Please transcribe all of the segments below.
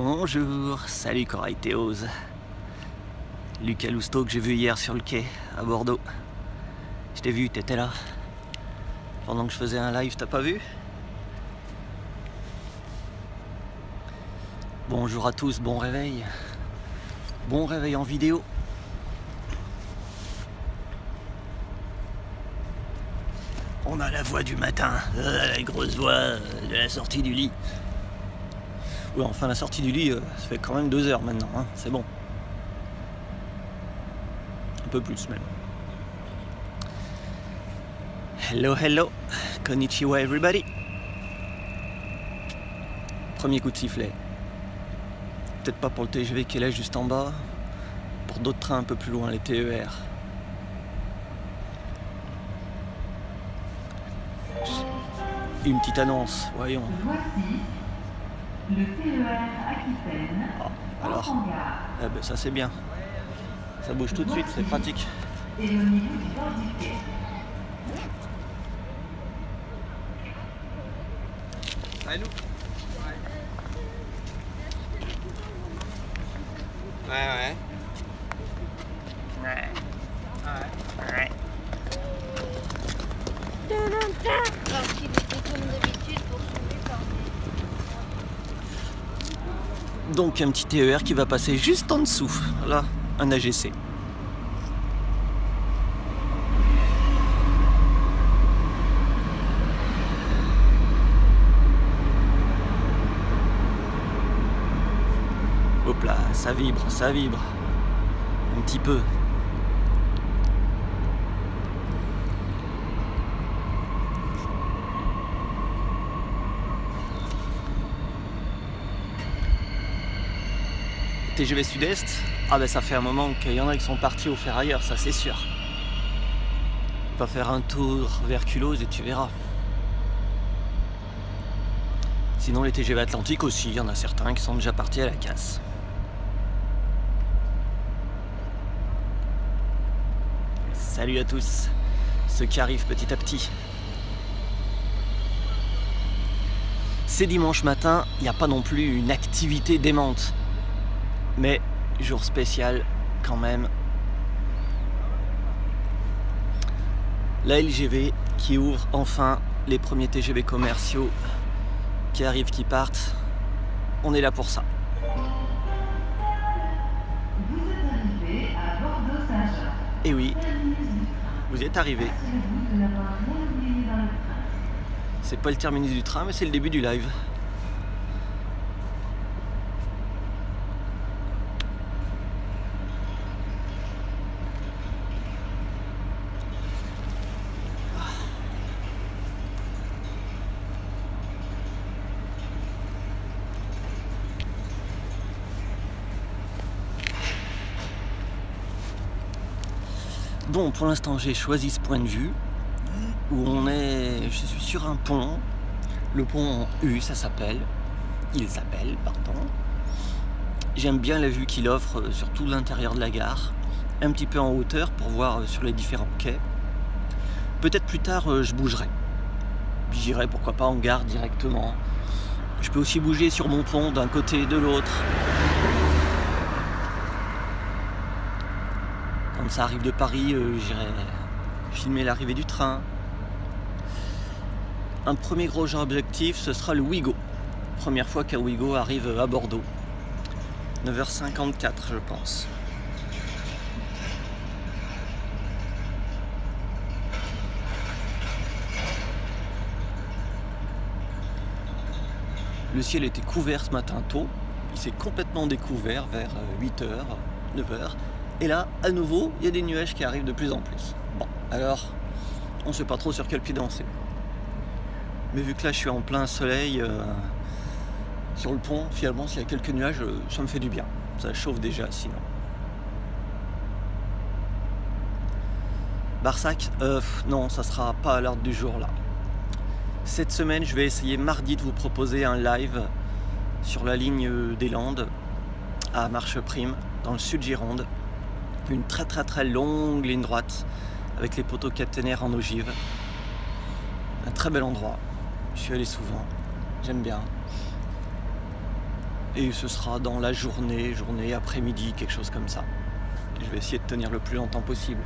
Bonjour, salut Corail Théose. Lucas Lousteau que j'ai vu hier sur le quai à Bordeaux. Je t'ai vu, t'étais là. Pendant que je faisais un live, t'as pas vu? Bonjour à tous, bon réveil. Bon réveil en vidéo. On a la voix du matin, la grosse voix de la sortie du lit. Ouais, enfin la sortie du lit, ça fait quand même 2 heures maintenant, hein, c'est bon. Un peu plus même. Hello, hello, konnichiwa everybody. Premier coup de sifflet. Peut-être pas pour le TGV qui est là juste en bas, pour d'autres trains un peu plus loin, les TER. Une petite annonce, voyons. Voici le TER Aquitaine. Ah, alors, eh ben, ça c'est bien. Ça bouge tout de suite, c'est pratique. Et au niveau du bord du quai. Allô? Ouais. Alors qu'il était comme d'habitude pour sauver par Donc un petit TER qui va passer juste en dessous. Là, un AGC. Hop là, ça vibre, ça vibre. Un petit peu. TGV Sud-Est, ah ben ça fait un moment qu'il y en a qui sont partis au ferrailleur, ça c'est sûr. Va faire un tour vers Culose et tu verras. Sinon les TGV Atlantique aussi, il y en a certains qui sont déjà partis à la casse. Salut à tous, ceux qui arrivent petit à petit. C'est dimanche matin, il n'y a pas non plus une activité démente. Mais jour spécial quand même. La LGV qui ouvre enfin les premiers TGV commerciaux qui arrivent, qui partent. On est là pour ça. Vous êtes arrivé à Bordeaux-Saint-Jean. Et oui, Terminus du train. vous êtes arrivés. Assurez-vous de n'avoir rien oublié dans le train. C'est pas le terminus du train, mais c'est le début du live. Bon, pour l'instant, j'ai choisi ce point de vue où je suis sur un pont. Le pont U, ça s'appelle. Il s'appelle, pardon. J'aime bien la vue qu'il offre sur tout l'intérieur de la gare, un petit peu en hauteur pour voir sur les différents quais. Peut-être plus tard, je bougerai. J'irai, pourquoi pas, en gare directement. Je peux aussi bouger sur mon pont d'un côté et de l'autre. Quand ça arrive de Paris, j'irai filmer l'arrivée du train. Un premier gros objectif, ce sera le Ouigo. Première fois qu'un Ouigo arrive à Bordeaux. 9h54, je pense. Le ciel était couvert ce matin tôt. Il s'est complètement découvert vers 8h, 9h. Et là, à nouveau, il y a des nuages qui arrivent de plus en plus. Bon, alors, on ne sait pas trop sur quel pied danser. Mais vu que là, je suis en plein soleil, sur le pont, finalement, s'il y a quelques nuages, ça me fait du bien. Ça chauffe déjà, sinon. Barsac, non, ça sera pas à l'ordre du jour, là. Cette semaine, je vais essayer mardi de vous proposer un live sur la ligne des Landes, à Marcheprime, dans le sud Gironde. Une très longue ligne droite avec les poteaux caténaires en ogive. Un très bel endroit. Je suis allé souvent. J'aime bien. Et ce sera dans la journée, après-midi, quelque chose comme ça. Je vais essayer de tenir le plus longtemps possible.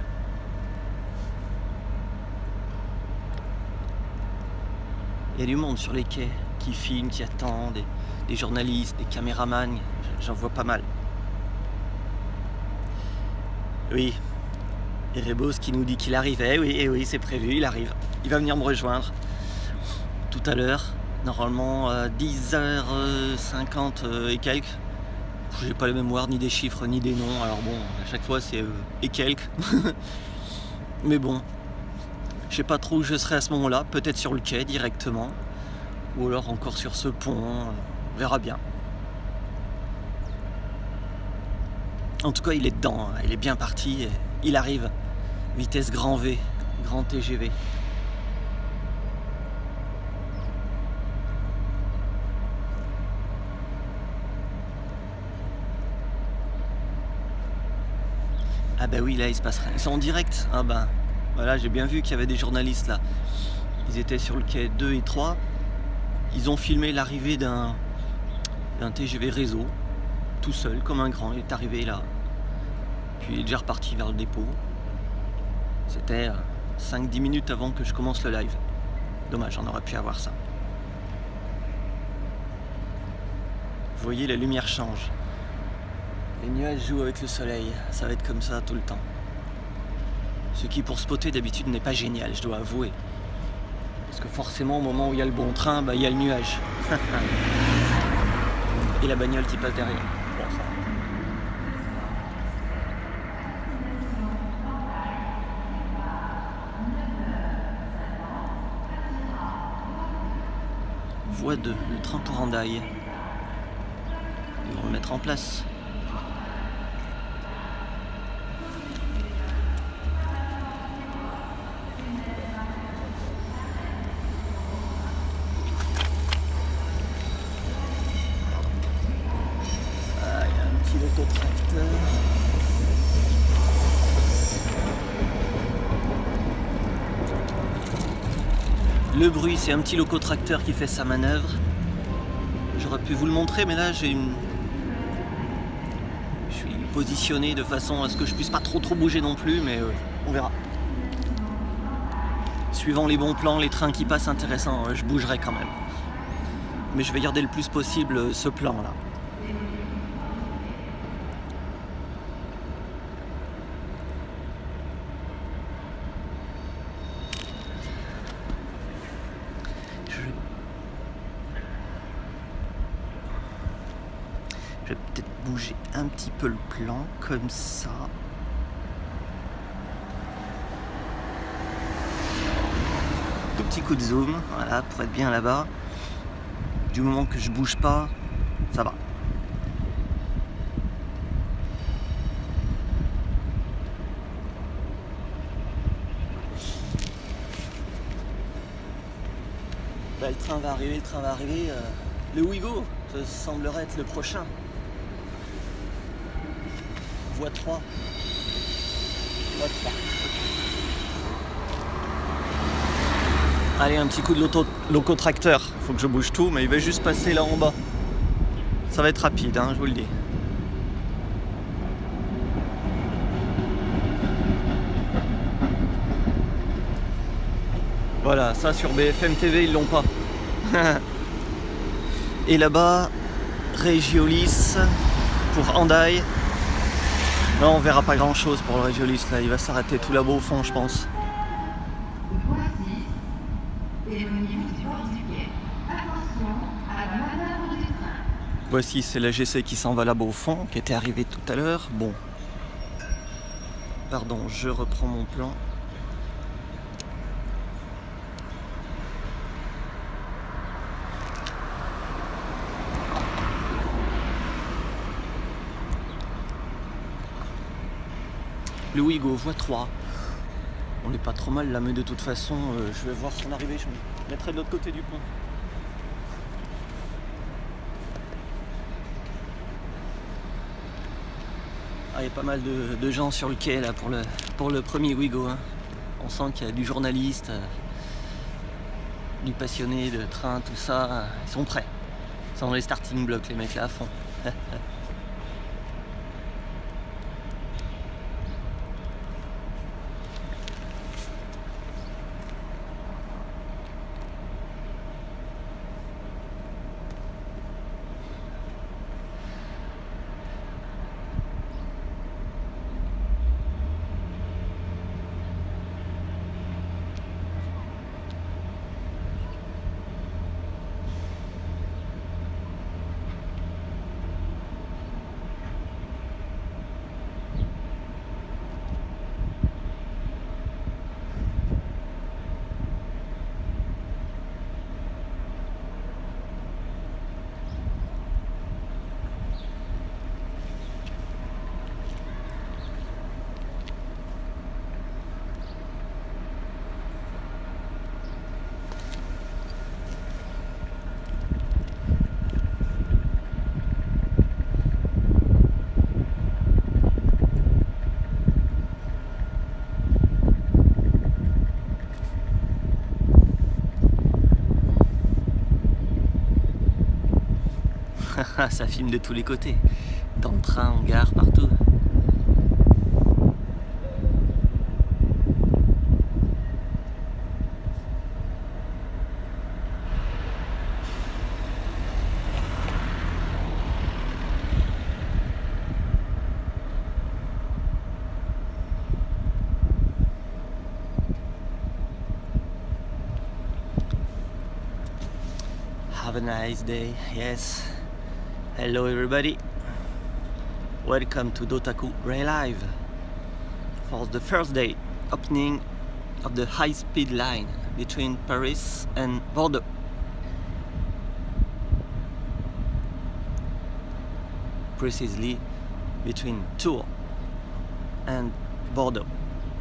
Il y a du monde sur les quais qui filment, qui attendent, des journalistes, des caméramans, j'en vois pas mal. Oui, Erebos qui nous dit qu'il arrivait, oui, c'est prévu, il arrive. Il va venir me rejoindre tout à l'heure, normalement à 10h50 et quelques. J'ai pas la mémoire ni des chiffres ni des noms, alors bon, à chaque fois c'est et quelques. Mais bon, je sais pas trop où je serai à ce moment-là, peut-être sur le quai directement, ou alors encore sur ce pont, on verra bien. En tout cas, il est dedans, il est bien parti, il arrive. Vitesse grand V, grand TGV. Ah bah oui, là il se passe rien. Ils sont en direct. Ah ben, voilà, j'ai bien vu qu'il y avait des journalistes là. Ils étaient sur le quai 2 et 3. Ils ont filmé l'arrivée d'un TGV réseau, tout seul, comme un grand. Il est arrivé là. Puis il est déjà reparti vers le dépôt. C'était 5-10 minutes avant que je commence le live. Dommage, on aurait pu avoir ça. Vous voyez, la lumière change. Les nuages jouent avec le soleil. Ça va être comme ça tout le temps. Ce qui, pour spotter, d'habitude, n'est pas génial, je dois avouer. Parce que forcément, au moment où il y a le bon train, bah, il y a le nuage. Et la bagnole qui passe derrière. Bon, ça. Voie 2, le train pour Hendaye. Ils vont le mettre en place. Ah, il y a un petit locotracteur. Le bruit, c'est un petit locotracteur qui fait sa manœuvre. J'aurais pu vous le montrer, mais là je suis positionné de façon à ce que je puisse pas trop bouger non plus, mais on verra. Suivant les bons plans, les trains qui passent intéressants, je bougerai quand même. Mais je vais garder le plus possible ce plan là. Je vais peut-être bouger un petit peu le plan, comme ça. Tout petit coup de zoom, voilà, pour être bien là-bas. Du moment que je bouge pas, ça va. Là, le train va arriver, le Ouigo, ça semblerait être le prochain. Voie 3. Voie 3. Allez, un petit coup de locotracteur. Faut que je bouge tout, mais il va juste passer là en bas. Ça va être rapide, hein, je vous le dis. Voilà, ça sur BFM TV, ils l'ont pas. Et là-bas, Régiolis pour Hendaye. Non, on verra pas grand chose pour le Régiolis là, il va s'arrêter tout là-bas au fond, je pense. Voici, c'est la GC qui s'en va là-bas au fond, qui était arrivée tout à l'heure. Bon. Pardon, je reprends mon plan. Le Ouigo, voie 3. On n'est pas trop mal là, mais de toute façon, je vais voir son arrivée. Je me mettrai de l'autre côté du pont. Ah, il y a pas mal de gens sur le quai là pour le premier Ouigo. Hein. On sent qu'il y a du journaliste, du passionné de train, tout ça. Ils sont prêts. sont dans les starting blocks, les mecs là à fond. Ça filme de tous les côtés, dans le train, en gare, partout. Have a nice day, yes. Hello everybody, welcome to Dotaku Rail Live for the first day opening of the high-speed line between Paris and Bordeaux. Precisely between Tours and Bordeaux,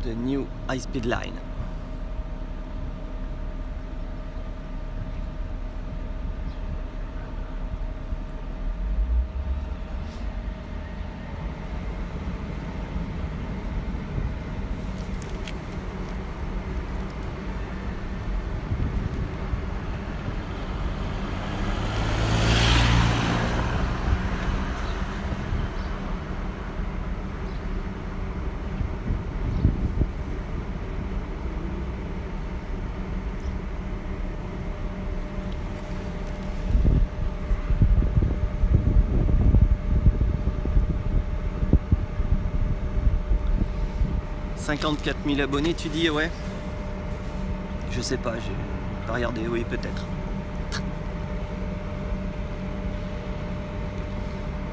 the new high-speed line. « 54 000 abonnés, tu dis, ouais. Je sais pas, j'ai pas regardé, oui, peut-être.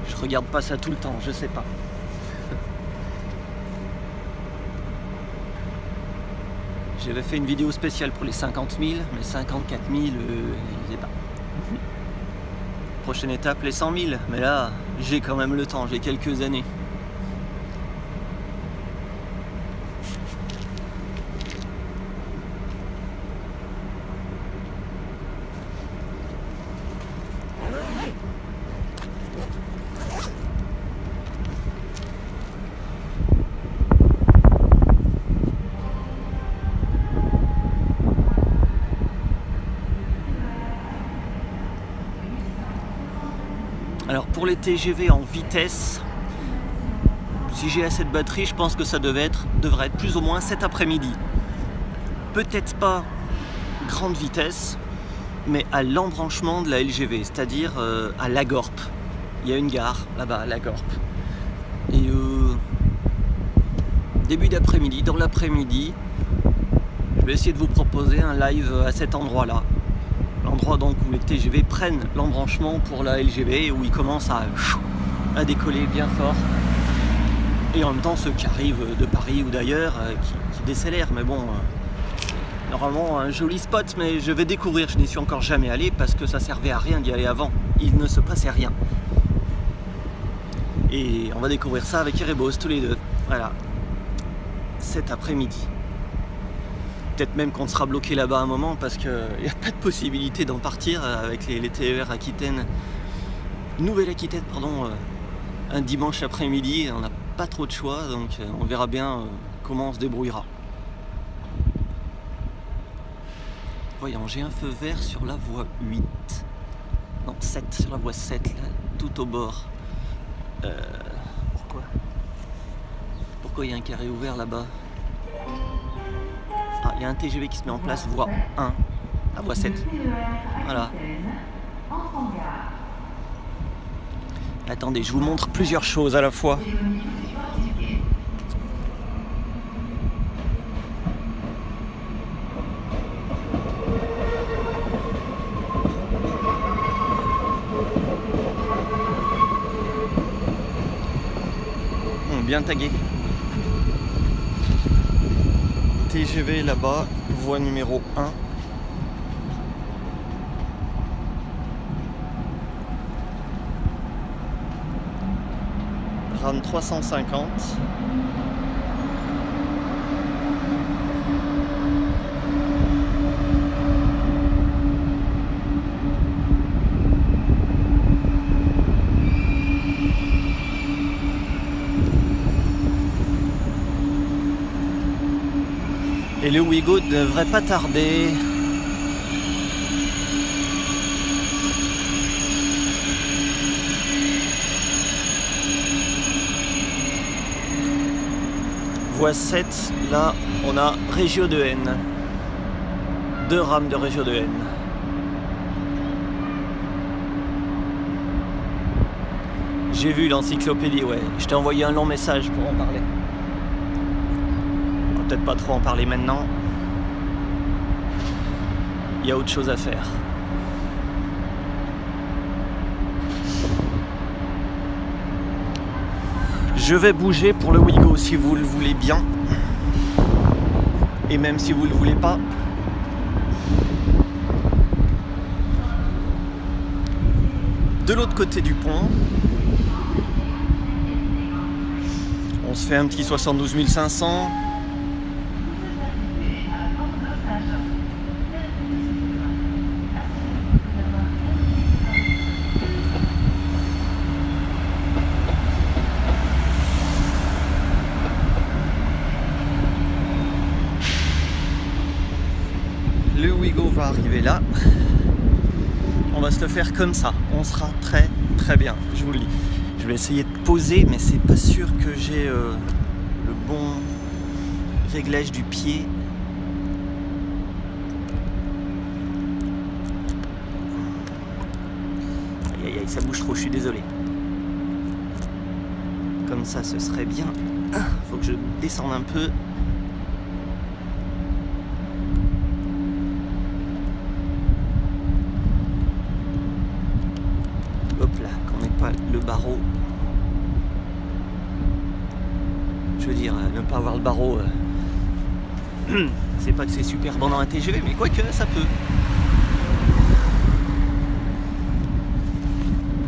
Je regarde pas ça tout le temps, je sais pas. J'avais fait une vidéo spéciale pour les 50 000, mais 54 000, je sais pas. Prochaine étape, les 100 000, mais là, j'ai quand même le temps, j'ai quelques années. Alors pour les TGV en vitesse, si j'ai assez de batterie, je pense que ça devrait être plus ou moins cet après-midi. Peut-être pas grande vitesse, mais à l'embranchement de la LGV, c'est-à-dire à Lagorpe. Il y a une gare là-bas, à Lagorpe. Et début d'après-midi, dans l'après-midi, je vais essayer de vous proposer un live à cet endroit-là. L'endroit donc où les TGV prennent l'embranchement pour la LGV, où ils commencent à décoller bien fort. Et en même temps ceux qui arrivent de Paris ou d'ailleurs qui décélèrent. Mais bon, normalement un joli spot, mais je vais découvrir, je n'y suis encore jamais allé parce que ça servait à rien d'y aller avant. Il ne se passait rien. Et on va découvrir ça avec Erebos tous les deux. Voilà. Cet après-midi. Peut-être même qu'on sera bloqué là-bas un moment parce qu'il n'y a pas de possibilité d'en partir avec les TER Aquitaine, Nouvelle-Aquitaine, pardon, un dimanche après-midi. On n'a pas trop de choix, donc on verra bien comment on se débrouillera. Voyons, j'ai un feu vert sur la voie 8. Non, 7, sur la voie 7, là, tout au bord. Pourquoi il y a un carré ouvert là-bas? Ah, il y a un TGV qui se met en place, voie 1, la voie 7. Voilà. Attendez, je vous montre plusieurs choses à la fois. Bien tagué. TGV là-bas, voie numéro 1. RAM 350. Et le Ouigo ne devrait pas tarder. Voie 7, là on a Régio de N. 2 rames de Régio de N. J'ai vu l'encyclopédie, ouais. Je t'ai envoyé un long message pour en parler. On va peut-être pas trop en parler maintenant. Il y a autre chose à faire. Je vais bouger pour le Ouigo si vous le voulez bien. Et même si vous le voulez pas. De l'autre côté du pont, on se fait un petit 72 500. Le Ouigo va arriver là. On va se le faire comme ça. On sera très très bien, je vous le dis. Je vais essayer de poser, mais c'est pas sûr que j'ai le bon réglage du pied. Aïe aïe aïe, ça bouge trop, je suis désolé. Comme ça, ce serait bien. Faut que je descende un peu. Le barreau, je veux dire, ne pas avoir le barreau, c'est pas que c'est super bon dans un TGV, mais quoique ça peut.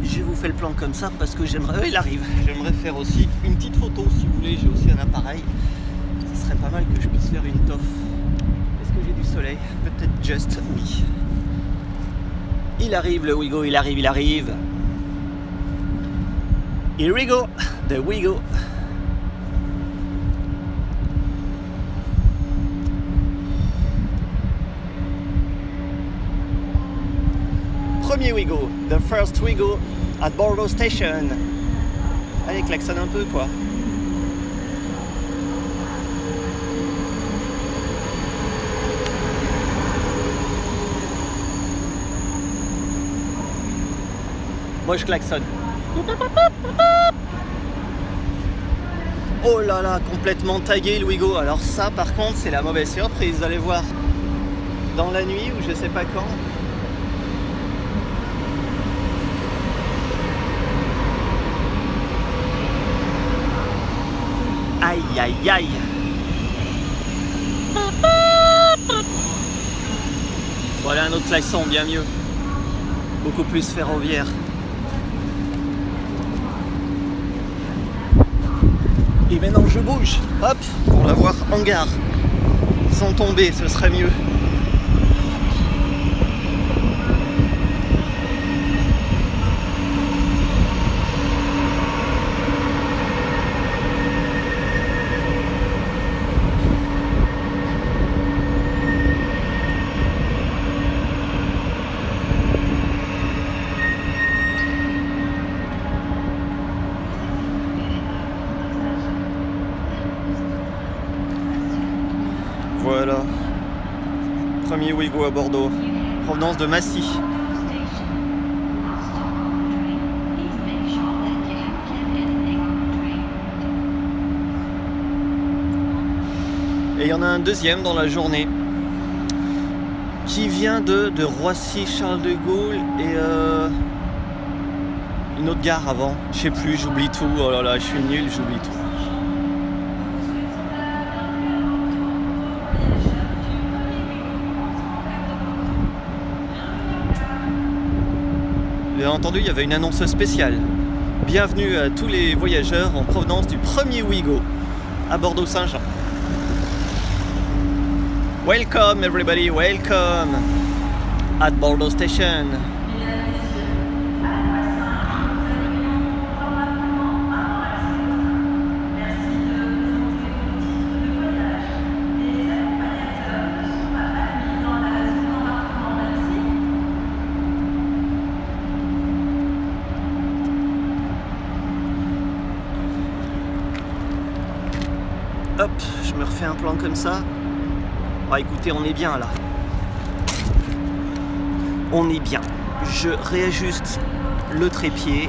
Je vous fais le plan comme ça parce que j'aimerais, il arrive, j'aimerais faire aussi une petite photo si vous voulez, j'ai aussi un appareil, ce serait pas mal que je puisse faire une toffe. Est-ce que j'ai du soleil? Peut-être juste, oui. Il arrive le Ouigo, il arrive, il arrive. Here we go, the Ouigo. Premier Ouigo, the first Ouigo at Bordeaux Station. Allez, klaxonne un peu quoi. Moi je klaxonne. Oh là là, complètement tagué le Ouigo. Alors ça par contre c'est la mauvaise surprise, vous allez voir dans la nuit ou je sais pas quand. Aïe aïe aïe. Voilà un autre klaxon bien mieux. Beaucoup plus ferroviaire. Et maintenant je bouge, hop, pour l'avoir en gare. Sans tomber, ce serait mieux. Voilà. Premier Ouigo à Bordeaux. Provenance de Massy. Et il y en a un deuxième dans la journée qui vient de Roissy Charles de Gaulle et une autre gare avant. Je sais plus, j'oublie tout. Oh là là, je suis nul, j'oublie tout. Bien entendu, il y avait une annonce spéciale. Bienvenue à tous les voyageurs en provenance du premier Ouigo à Bordeaux-Saint-Jean. Welcome everybody, welcome at Bordeaux Station. Hop, je me refais un plan comme ça. Ah, écoutez, on est bien là. On est bien. Je réajuste le trépied.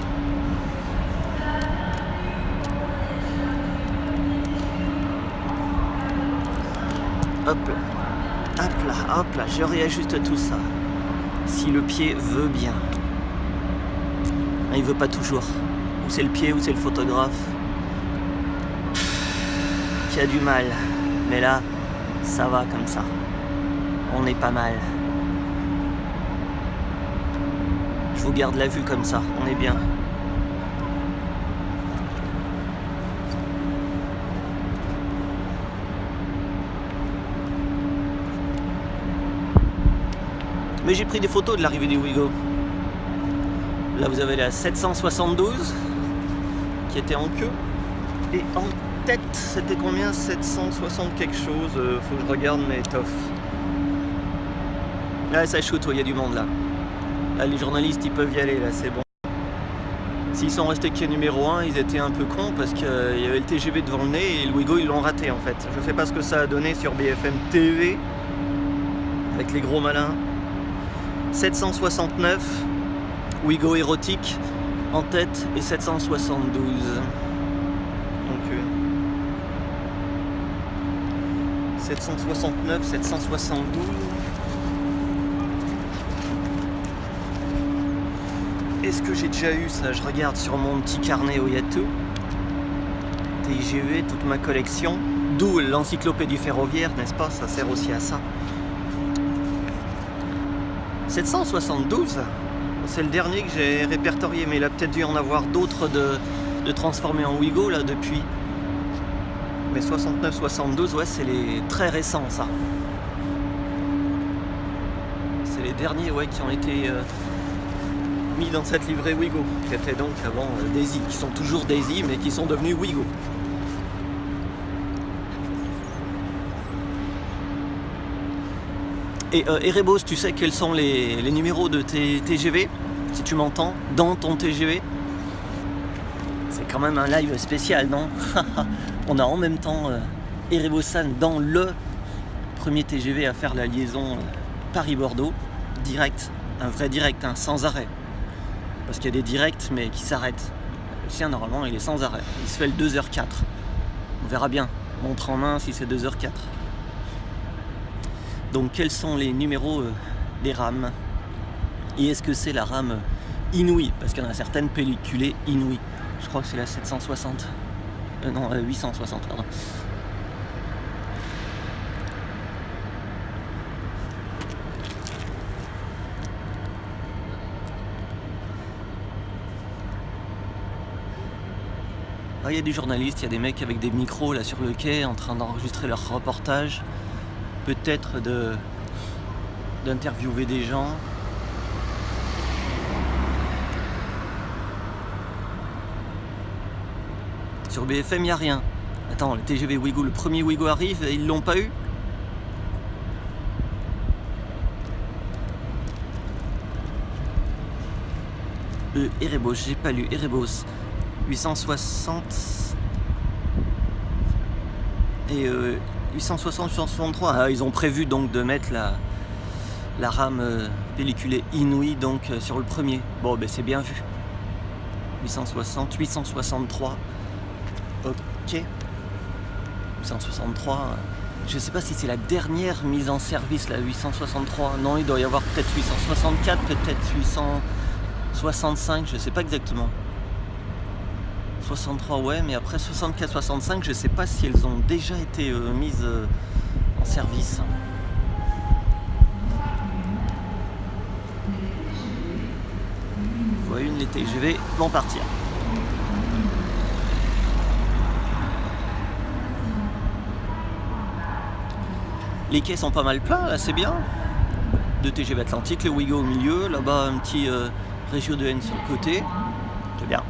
Hop là. Hop là, hop là. Je réajuste tout ça. Si le pied veut bien. Il veut pas toujours. Ou c'est le pied ou c'est le photographe qui a du mal. Mais là, ça va comme ça. On est pas mal. Je vous garde la vue comme ça. On est bien. Mais j'ai pris des photos de l'arrivée du Ouigo. Là, vous avez la 772 qui était en queue. Et en tête, c'était combien? 760 quelque chose. Faut que je regarde mes toffs. Là, ça shoot, il y a du monde là. Là, les journalistes, ils peuvent y aller, là, c'est bon. S'ils sont restés que numéro 1, ils étaient un peu cons parce qu'il y avait le TGV devant le nez et le Ouigo, ils l'ont raté en fait. Je sais pas ce que ça a donné sur BFM TV avec les gros malins. 769, Ouigo érotique en tête et 772. Donc 769, 772. Est-ce que j'ai déjà eu ça? Je regarde sur mon petit carnet où il y a tout. TGV, toute ma collection. D'où l'encyclopédie ferroviaire, n'est-ce pas? Ça sert aussi à ça. 772, c'est le dernier que j'ai répertorié, mais il a peut-être dû en avoir d'autres de transformés en Ouigo là depuis. Mais 69-72, ouais, c'est les très récents ça. C'est les derniers, ouais, qui ont été mis dans cette livrée Ouigo, qui étaient donc avant Daisy, qui sont toujours Daisy, mais qui sont devenus Ouigo. Et Erebos, tu sais quels sont les numéros de tes TGV, si tu m'entends, dans ton TGV? C'est quand même un live spécial, non? On a en même temps Erebosan dans le premier TGV à faire la liaison Paris-Bordeaux, direct, un vrai direct, hein, sans arrêt. Parce qu'il y a des directs, mais qui s'arrêtent. Le sien, normalement, il est sans arrêt. Il se fait le 2h04. On verra bien, montre en main, si c'est 2h04. Donc quels sont les numéros des rames? Et est-ce que c'est la rame Inouï? Parce qu'il y en a certaines pelliculées Inouï. Je crois que c'est la 760. Non, 860, pardon. Ah, il y a des journalistes, il y a des mecs avec des micros là sur le quai en train d'enregistrer leur reportage. Peut-être d'interviewer des gens. Sur BFM, il n'y a rien. Attends, le TGV Ouigo, le premier Ouigo arrive et ils l'ont pas eu? Erebos, j'ai pas lu. Erebos, 860... Et 860, 863, ah, ils ont prévu donc de mettre la rame pelliculée Inouï donc sur le premier. Bon, ben c'est bien vu. 860, 863. Ok. 863. Je sais pas si c'est la dernière mise en service, la 863. Non, il doit y avoir peut-être 864, peut-être 865, je sais pas exactement. 63, ouais, mais après 64, 65, je sais pas si elles ont déjà été mises en service. Voilà, les TGV vont partir. Les quais sont pas mal plats, là, c'est bien. De TGV Atlantique, le Ouigo au milieu, là-bas un petit Régio de N sur le côté. C'est bien.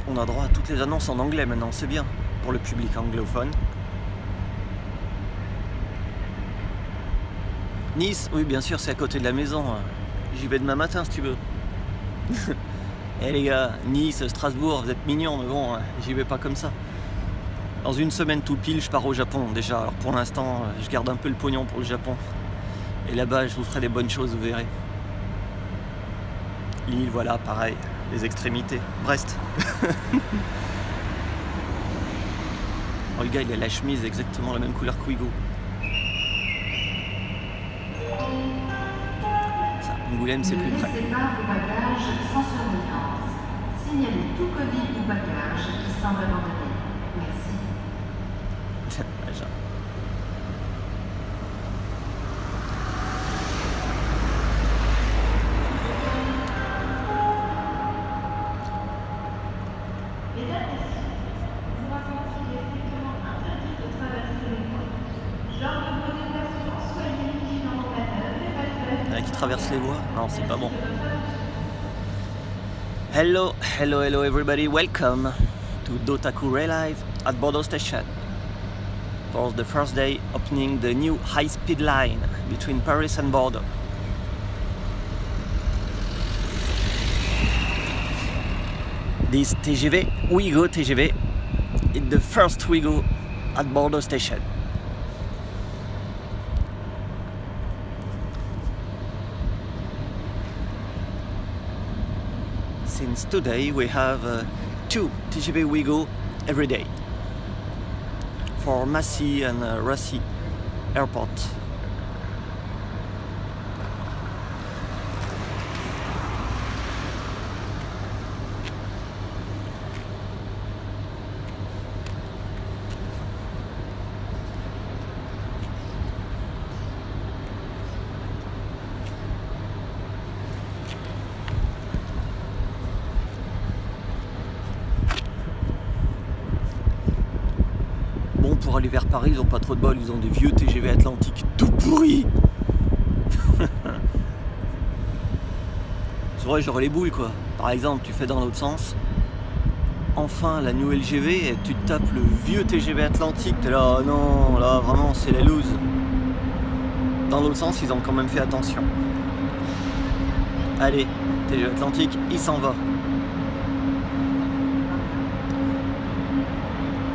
On a droit à toutes les annonces en anglais maintenant, c'est bien pour le public anglophone. Nice, oui bien sûr c'est à côté de la maison. J'y vais demain matin si tu veux. Eh les gars, Nice, Strasbourg, vous êtes mignons, mais bon, j'y vais pas comme ça. Dans une semaine tout pile, je pars au Japon déjà. Alors pour l'instant, je garde un peu le pognon pour le Japon. Et là-bas, je vous ferai des bonnes choses, vous verrez. Lille, voilà, pareil, les extrémités. Brest. Oh, le gars, il a la chemise exactement la même couleur qu'Ouigo. Ça, Angoulême, c'est plus près. Ne laissez pas vos bagages sans surveillance. Signalez tout colis ou bagage qui semble abandonné. Merci. Qui traverse les voies. Non, c'est pas bon. Hello, hello, hello everybody. Welcome to Dotaku Rail Live at Bordeaux Station for the first day opening the new high-speed line between Paris and Bordeaux. This TGV, Ouigo TGV, is the first Ouigo at Bordeaux Station. Since today we have 2 TGV Ouigo every day for Massy and Roissy Airport. Pour aller vers Paris, ils ont pas trop de bol, ils ont des vieux TGV Atlantique tout pourris. C'est vrai, j'aurais les bouilles quoi. Par exemple, tu fais dans l'autre sens, enfin la nouvelle LGV, et tu te tapes le vieux TGV Atlantique, t'es là, oh non, là vraiment c'est la loose. Dans l'autre sens, ils ont quand même fait attention. Allez, TGV Atlantique, il s'en va.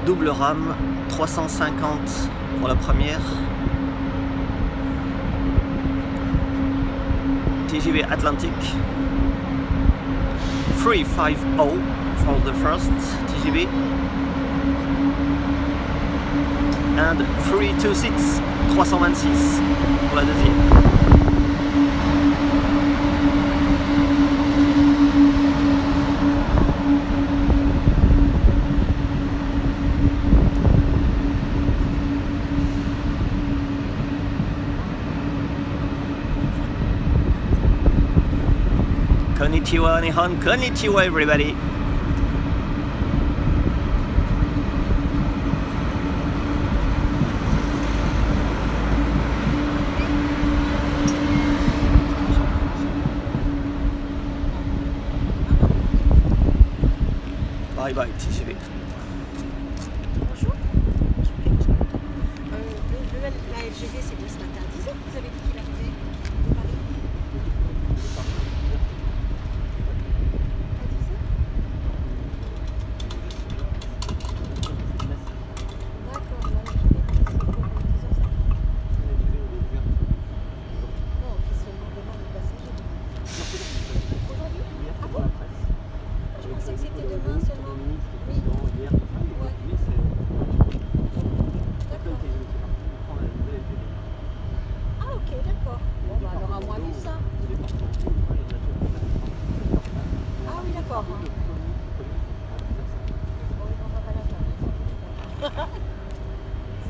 Double rame, 350 pour la première. TGV Atlantic. 350 for the first TGV. And 326, 326 pour la deuxième. Konnichiwa Nihon, konnichiwa everybody. Bye bye TGV. Bonjour.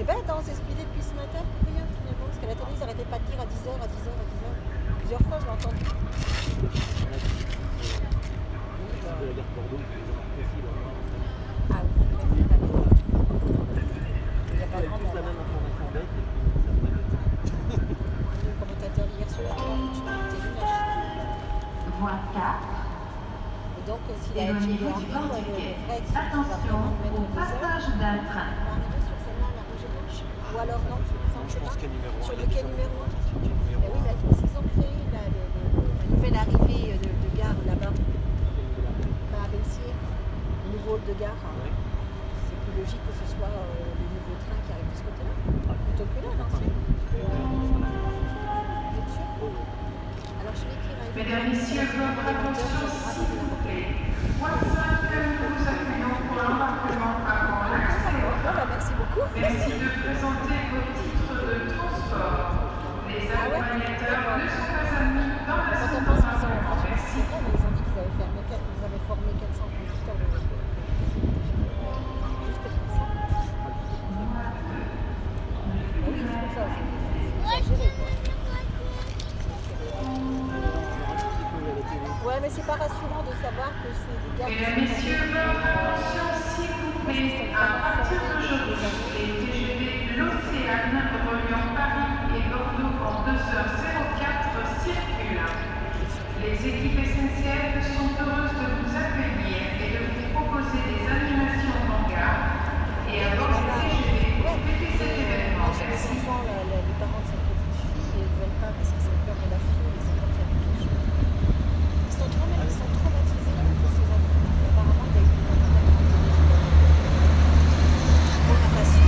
est bête, hein, on s'est splitté depuis ce matin pour rien finalement. Parce qu'à la télé, ils n'arrêtaient pas de dire à 10h, à 10h, à 10h. Plusieurs fois, je l'ai entendu. Ah oui, c'est pas bien. Il n'y a pas grand monde. Le commentateur hier sur la télé, je me disais une Voie 4. Et donc, s'il a Éloignez-vous été du en bord le du quai. vrai exprès, il va Attention vraiment mettre au 2 heures. passage d'un train. On va arriver sur celle-là, la rouge et blanche. Ou alors non, ça on ne sait pas. Sur le quai numéro 1. Eh oui, mais s'ils ont créé la nouvelle arrivée de gare là-bas, à Belsier, le nouveau hall de gare, c'est plus logique que ce soit les nouveaux trains qui arrivent de ce côté-là, plutôt que là, l'ancien. Vous êtes sûr? Alors je vais écrire à Mesdames, Messieurs, votre attention s'il vous plaît. Voici que nous vous accueillons pour l'embarquement à Pont-l'Axe. Merci beaucoup. Merci de présenter vos titres de transport. Les accompagnateurs ne sont pas admis dans la Quand on salle pense qu'ils ont d'embarquement. Merci. ils ont dit qu'ils avaient formé 400 conducteurs de juste pour ça. Ah oui, c'est pour ça aussi. C'est exagéré, quoi. Ouais, mais c'est pas rassurant de savoir que c'est des gars Mesdames, Messieurs, votre attention s'il vous plaît. À partir d'aujourd'hui, les TGV L'Océane reliant Paris et Bordeaux en 2h04 circulent. Les équipes SNCF sont heureuses de vous accueillir et de vous proposer des animations en gare et à bord du TGV pour fêter cet événement. Moi, j'ai des Merci. enfants, les parents de cette petite fille, et ils ne veulent pas parce qu'ils ont peur de la fille, ils ont peur qu'il y ait quelque chose. Ils sont traumatisés tous ces enfants. Apparemment, il y a eu une on n'a pas su.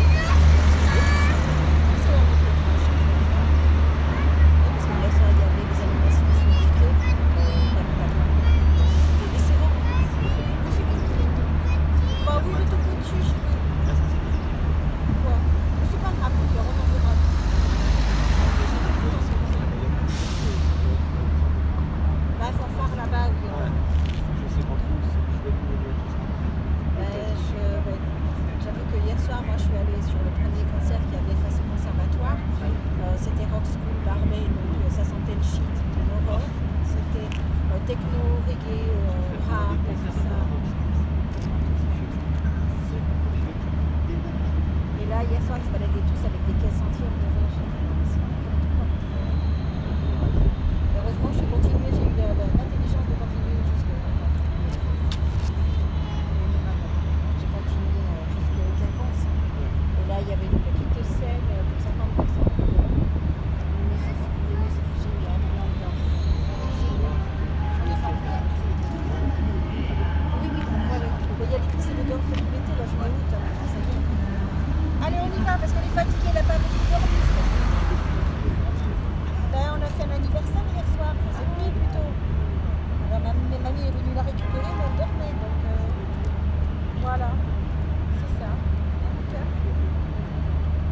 C'est la montée de tranche. Parce que hier soir, il y avait des animations sur le quai. Il n'y avait pas de monde. C'était décevant. Bah oui, le topo dessus, chérie. Quoi? Mais c'est pas grave, on en verra. Là, il faut faire là-bas. Oui. J'avoue que hier soir, moi, je suis allée sur le premier concert qu'il y avait face au conservatoire. C'était Rock School Barbey, donc ça sentait le shit de l'horreur. C'était techno, reggae, rap, et tout ça. Et là, hier soir, ils se baladaient tous avec des caisses entières de neige. Heureusement, j'ai continué, j'ai eu l'intelligence de continuer jusqu'à. J'ai continué jusqu'à Quinconce. Et là, il y avait une petite scène pour 50 personnes. Une musique géniale, une ambiance. Oui, voilà. Il y a l'église de Dorf cet été, là, je m'août. Ça y est. Allez, on y va parce qu'elle est fatiguée, elle n'a pas beaucoup dormi. Ben, on a fait un anniversaire hier soir, enfin, cette nuit plutôt. Alors mamie est venue la récupérer, mais elle dormait, donc voilà, c'est ça. Ok.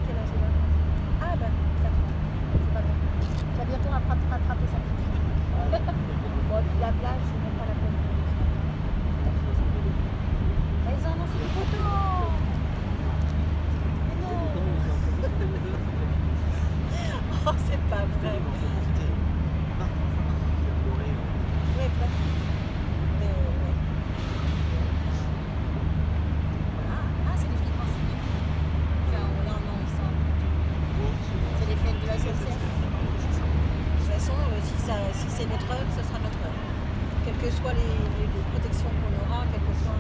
Quel âge elle a? Ah ben, ça c'est pas bon. Tu vas bientôt rattraper sa petite fille. Bon, puis la plage, c'est même pas la peine. Mais ils en ont fait des photos. Mais non. Oh, c'est pas vrai. Ouais, pas. Ouais. Ah, c'est des flics en civil. Enfin, non, ils sont. C'est les flics de la SNCF. De toute façon, si c'est notre heure, ce sera notre heure. Quelles que soient les protections qu'on aura, quelles que soient.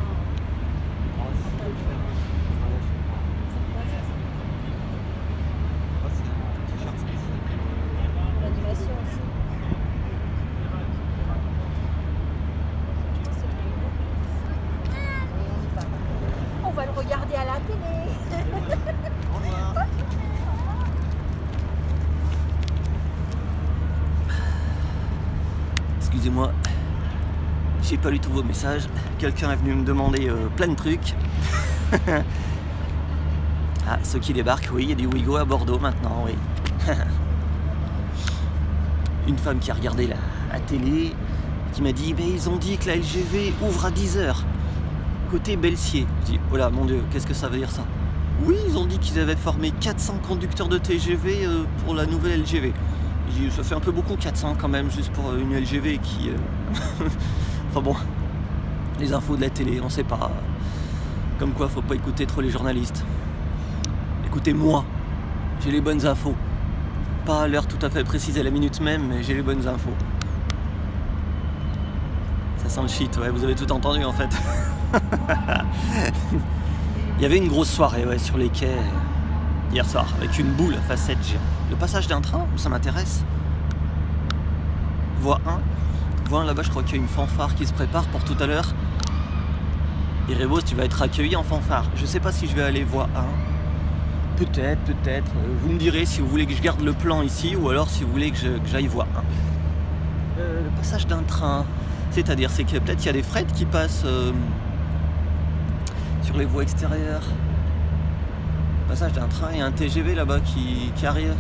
L'animation aussi. Je pense que c'est le mieux. Et on va le regarder à la télé. Excusez-moi, j'ai pas lu tous vos messages. Quelqu'un est venu me demander plein de trucs. Ah, ceux qui débarquent, oui, il y a du Ouigo à Bordeaux maintenant, oui. Une femme qui a regardé la télé, qui m'a dit, mais ils ont dit que la LGV ouvre à 10h, côté Belsier. Je dis, oh là, mon Dieu, qu'est-ce que ça veut dire ça? Oui, ils ont dit qu'ils avaient formé 400 conducteurs de TGV pour la nouvelle LGV. J'ai dit, ça fait un peu beaucoup 400 quand même, juste pour une LGV qui... Enfin bon, les infos de la télé, on sait pas. Comme quoi, faut pas écouter trop les journalistes. Écoutez moi, j'ai les bonnes infos. Pas à l'heure tout à fait précise à la minute même, mais j'ai les bonnes infos. Ça sent le shit, ouais, vous avez tout entendu en fait. Il y avait une grosse soirée ouais, sur les quais hier soir, avec une boule à facette géante. Le passage d'un train, ça m'intéresse. Voie 1. Voie 1 là-bas, je crois qu'il y a une fanfare qui se prépare pour tout à l'heure. Et Rebos, tu vas être accueilli en fanfare. Je sais pas si je vais aller voie 1. Peut-être. Vous me direz si vous voulez que je garde le plan ici ou alors si vous voulez que j'aille voie 1. Le passage d'un train, c'est-à-dire c'est que peut-être il y a des fret qui passent sur les voies extérieures. Passage d'un train et un TGV là-bas qui arrive.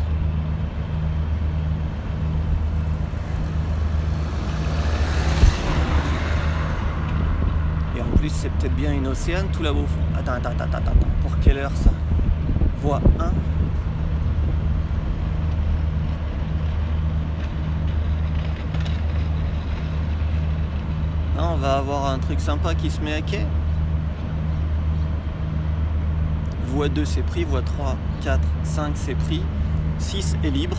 Et en plus c'est peut-être bien une Océane tout là-bas au fond. Attends. Pour quelle heure ça? Voie 1. Ah, on va avoir un truc sympa qui se met à quai. Voie 2 c'est pris, voie 3, 4, 5 c'est pris, 6 est libre.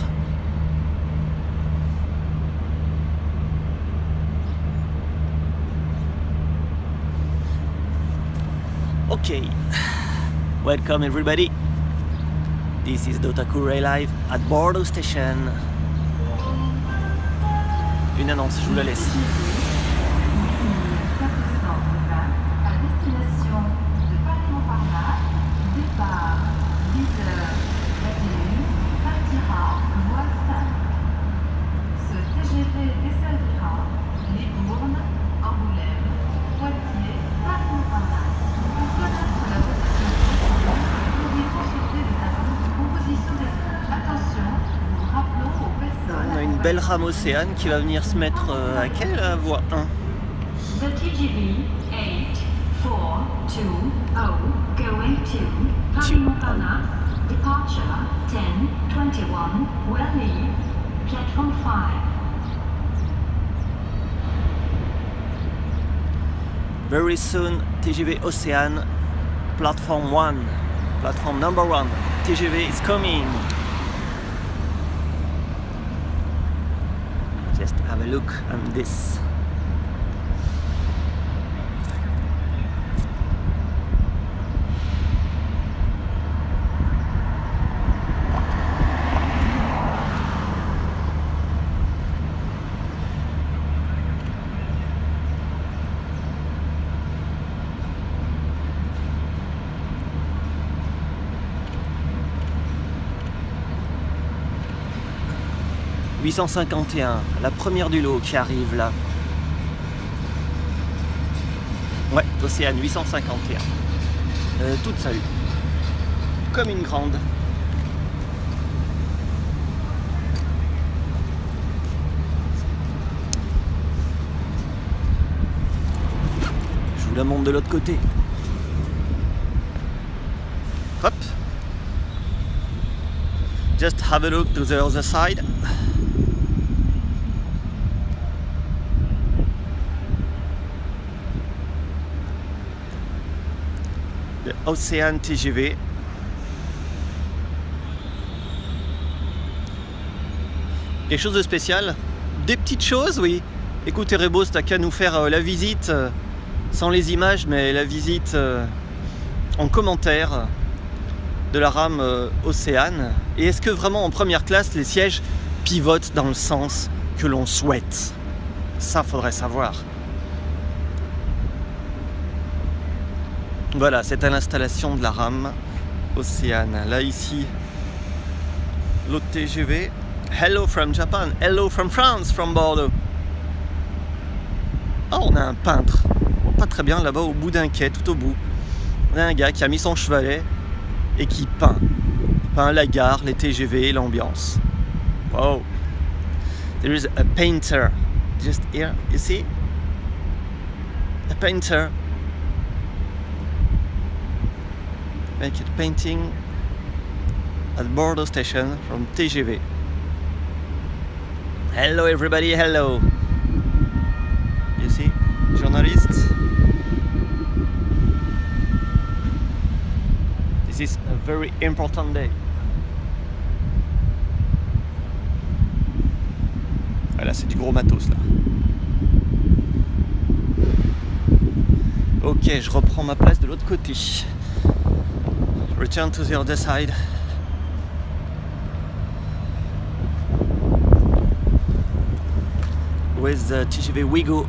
Ok. Welcome everybody. This is Dotaku Rail Live at Bordeaux Station. Une annonce, je vous la laisse. 420 à destination de Paris-Montparnasse, départ 10h21, partira voie 5. Ce TGV desservira Libourne, Angoulême, Poitiers, Paris-Montparnasse. Pour connaître la voie vous pouvez consulter les tableaux de composition des lignes. Attention, nous rappelons aux personnes. On a une belle rame Océane qui va venir se mettre à quelle la voie 1? The TGV 8420 going to Paris-Montparnasse, departure 10:21, will leave platform 5. Very soon, TGV Océane, platform 1, platform number 1. TGV is coming. Just have a look at this. « 851, la première du lot qui arrive là. Ouais, Océane 851. Toute seule. Comme une grande. Je vous la montre de l'autre côté. Hop. Just have a look to the other side. Le Océane TGV. Quelque chose de spécial? Des petites choses, oui. Écoutez Rebos, t'as qu'à nous faire la visite, sans les images, mais la visite en commentaire de la rame Océane. Et est-ce que vraiment en première classe, les sièges pivotent dans le sens que l'on souhaite? Ça, faudrait savoir. Voilà, c'est à l'installation de la rame Océane. Là, ici, l'autre TGV. Hello from Japan, hello from France, from Bordeaux. Oh, on a un peintre. Bon, pas très bien, là-bas, au bout d'un quai, tout au bout. On a un gars qui a mis son chevalet et qui peint. Il peint la gare, les TGV, l'ambiance. Wow. There is a painter just here, you see? A painter. make it painting at Bordeaux station from TGV. Hello everybody, hello. You see, journalists. This is a very important day. Voilà, c'est du gros matos là. Ok, je reprends ma place de l'autre côté. Return to the other side. With the TGV Ouigo.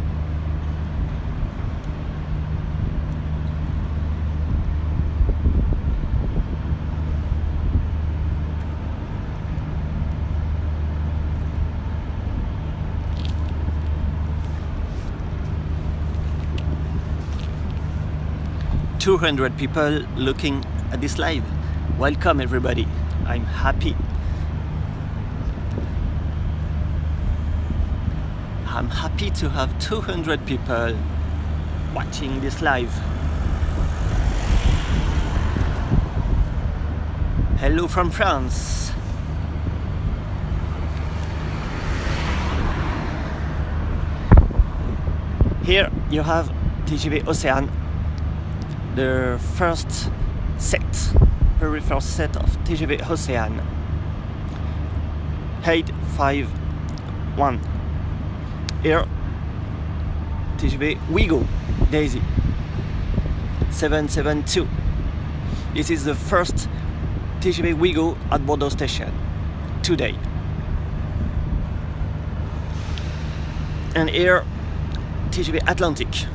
$200 people looking at this live. Welcome everybody. I'm happy. I'm happy to have 200 people watching this live. Hello from France. Here you have TGV Océane, the first set, very first set of TGV Océane. 851. Here, TGV Ouigo, Daisy, 772. This is the first TGV Ouigo at Bordeaux station, today. And here, TGV Atlantic,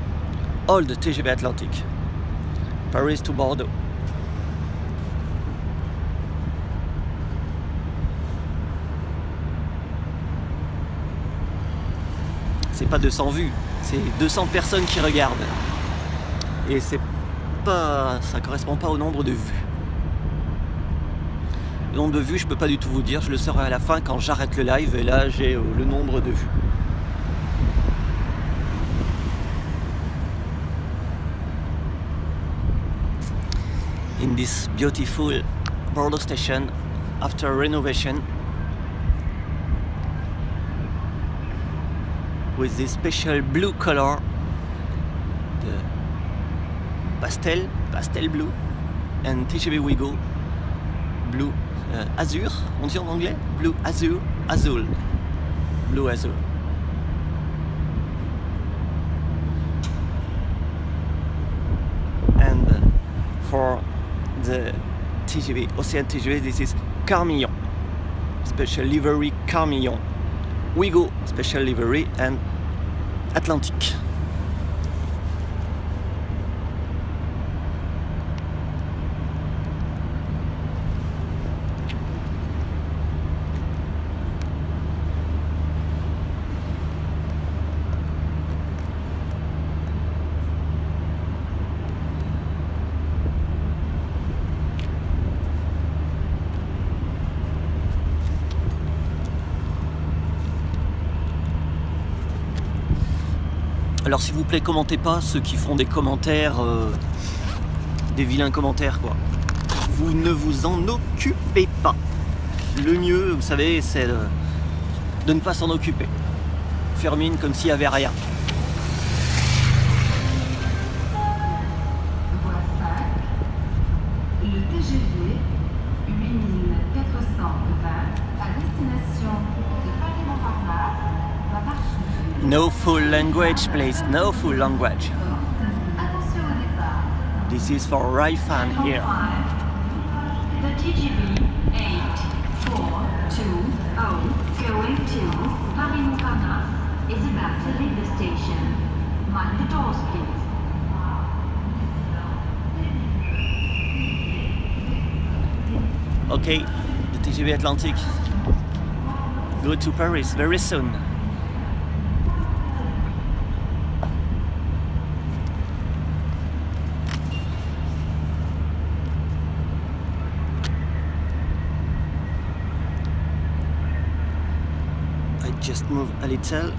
old TGV Atlantic, Paris to Bordeaux. C'est pas 200 vues, c'est 200 personnes qui regardent. Et c'est pas, ça correspond pas au nombre de vues. Le nombre de vues, je peux pas du tout vous dire, je le saurai à la fin quand j'arrête le live et là j'ai le nombre de vues. In this beautiful Bordeaux station after renovation, with this special blue color, the pastel blue, and TGV Ouigo blue azur, on dit en anglais, blue azur, azul, blue azur. And for the TGV, Océane TGV, this is Carmillon, special livery Carmillon. Ouigo, special livery, and Atlantic. Alors s'il vous plaît, commentez pas ceux qui font des commentaires, des vilains commentaires quoi. Vous ne vous en occupez pas. Le mieux, vous savez, c'est de ne pas s'en occuper. Faire mine comme s'il n'y avait rien. Voie 5, le TGV 8420 à destination de Paris-Montparnasse va partir. No full language, please. No full language. Attention au départ. This is for Raifan here. The TGV 8420 going to Paris-Montparnasse is about to leave the station. Mind the doors, please. Okay, the TGV Atlantic. Go to Paris very soon. Just move a little.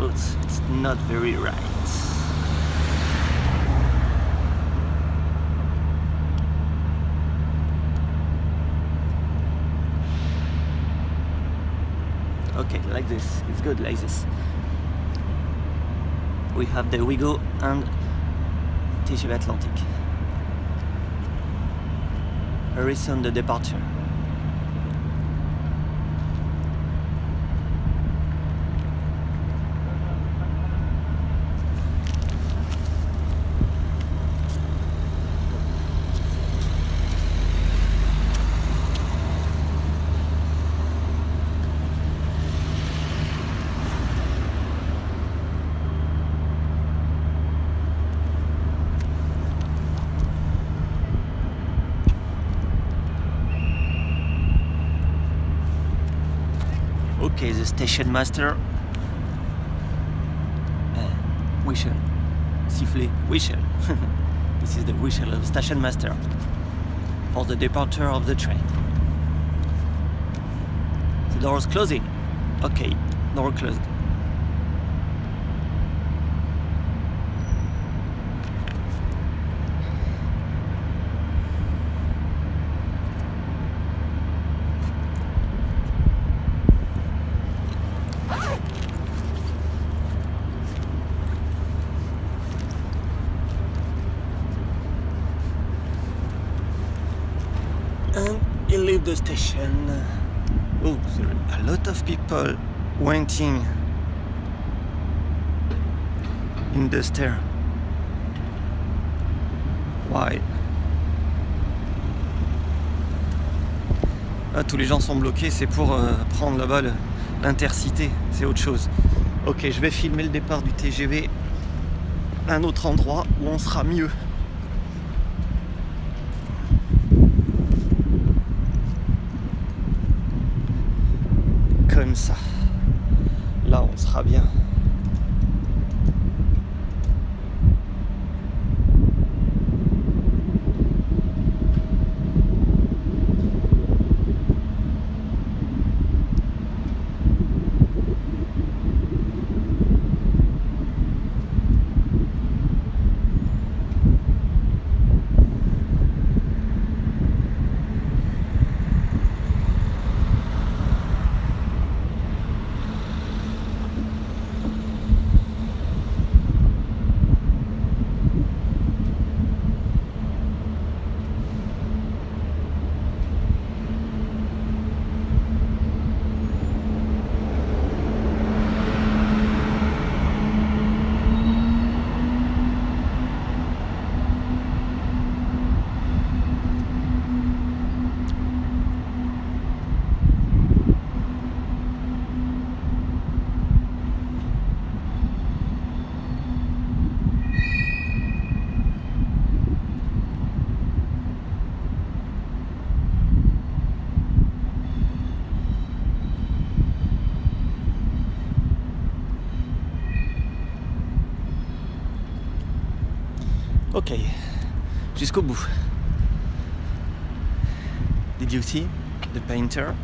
Oh, it's not very right. Okay, like this. It's good like this. We have the Ouigo and TGV Atlantic. Very soon the departure. Okay, the station master. Whistle. Sifflet. Whistle. This is the whistle of the station master for the departure of the train. The door is closing. Okay, door closed. And you leave the station. Oh, there are a lot of people waiting in the stair. Why? Ah, tous les gens sont bloqués, c'est pour prendre là-bas l'intercité, c'est autre chose. Ok, je vais filmer le départ du TGV à un autre endroit où on sera mieux. Comme ça. Là, on sera bien. Ok, jusqu'au bout. Did you see the painter?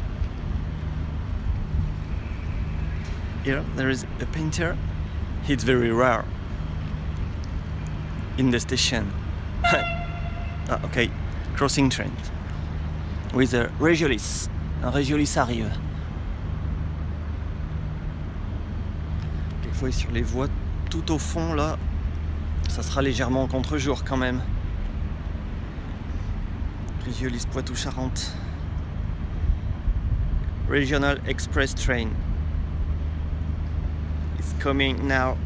Here there is a painter. It's very rare in the station. Ok, crossing train with a Regiolis. Un Regiolis arrive. Des fois sur les voies tout au fond là. Ça sera légèrement en contre-jour quand même. Regiolis Poitou-Charentes. Regional Express Train is coming now.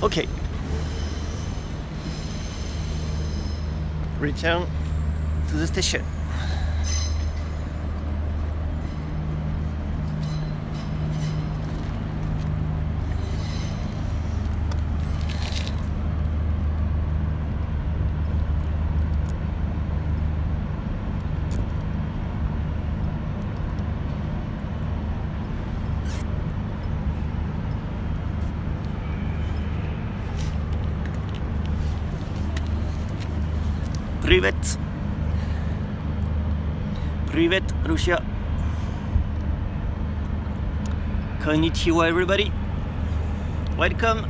Okay. Return to the station. Privet. Privet, Russia. Konnichiwa, everybody. Welcome.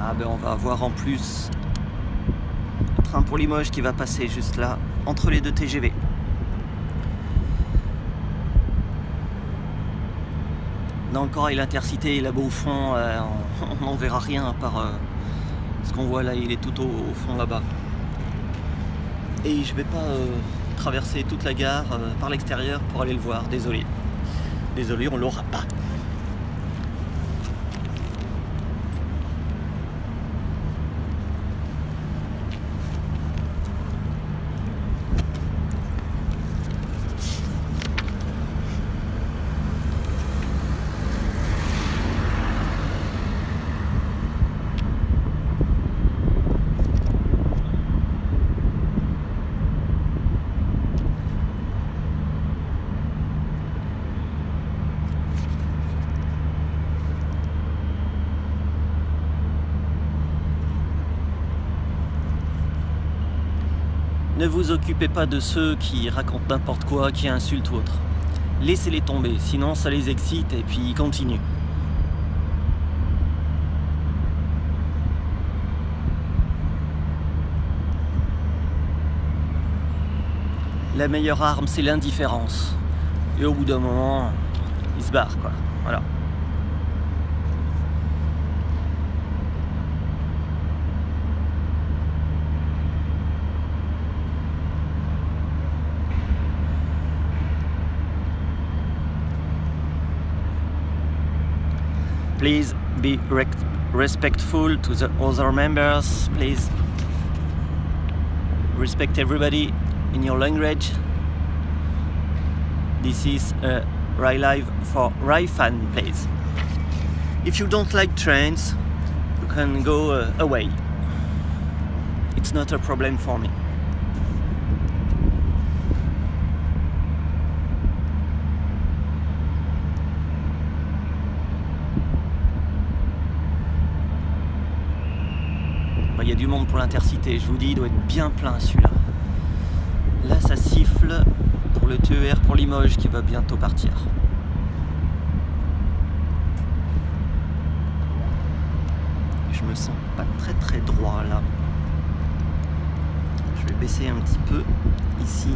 Ah ben on va avoir en plus le train pour Limoges qui va passer juste là, entre les deux TGV. Là encore, et l'Intercité là-bas au fond, on n'en verra rien à part ce qu'on voit là, il est tout au fond là-bas. Et je vais pas traverser toute la gare par l'extérieur pour aller le voir, désolé. Désolé, on l'aura pas. Ne vous occupez pas de ceux qui racontent n'importe quoi, qui insultent ou autre. Laissez-les tomber, sinon ça les excite et puis ils continuent. La meilleure arme, c'est l'indifférence. Et au bout d'un moment, ils se barrent, quoi. Voilà. Please be respectful to the other members. Please respect everybody in your language. This is a Rai Live for Rai fan, please. If you don't like trains, you can go away. It's not a problem for me. Il y a du monde pour l'Intercité, je vous dis, il doit être bien plein celui-là. Là, ça siffle pour le TER pour Limoges qui va bientôt partir. Je me sens pas très droit là. Je vais baisser un petit peu ici,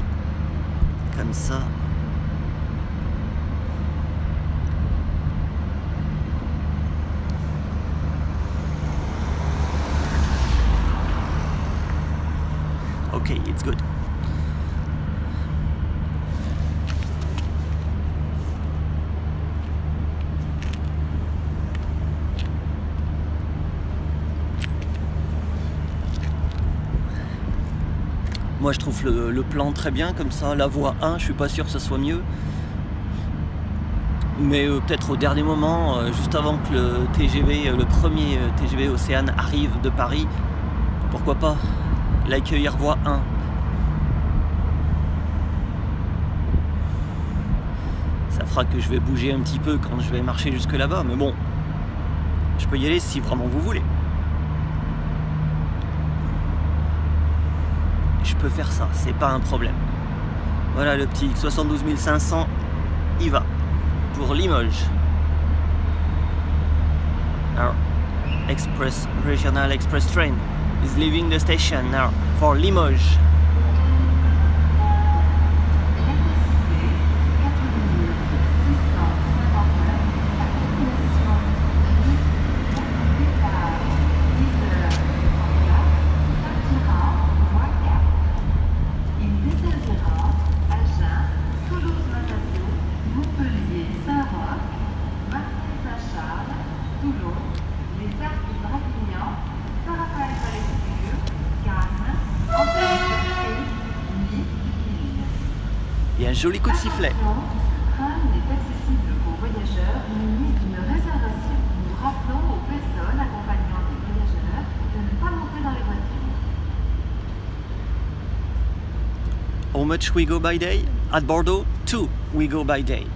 comme ça. Okay, it's good. Moi je trouve le plan très bien comme ça, la voie 1, je suis pas sûr que ce soit mieux. Mais peut-être au dernier moment, juste avant que le TGV, le premier TGV Océane arrive de Paris, pourquoi pas l'accueillir voie 1. Ça fera que je vais bouger un petit peu quand je vais marcher jusque là-bas, mais bon, je peux y aller si vraiment vous voulez. Je peux faire ça, c'est pas un problème. Voilà le petit 72 500, il va pour Limoges. Alors, Express Regional Express Train is leaving the station now for Limoges. Joli coup de sifflet. Attention, ce train n'est accessible aux voyageurs munis d'une réservation. Nous rappelons aux personnes accompagnant les voyageurs de ne pas monter dans les voitures. How much we go by day? At Bordeaux, 2 we go by day.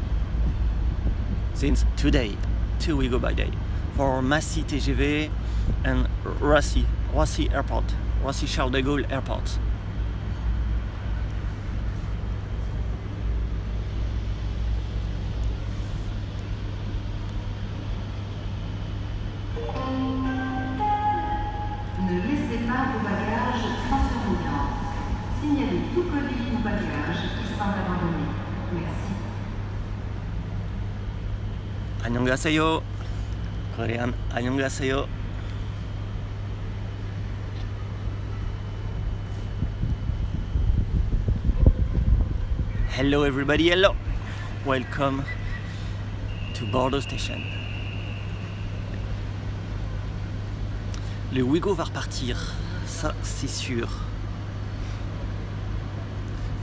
Since today, 2 we go by day. For Massy TGV and Roissy Airport, Roissy Charles de Gaulle Airport. Ne laissez pas vos bagages sans surveillance. Signalez tout colis ou bagages qui semblent abandonnés. Merci. 안녕하세요. Korean 안녕하세요. Hello everybody, hello. Welcome to Bordeaux Station. Le Ouigo va repartir, ça c'est sûr.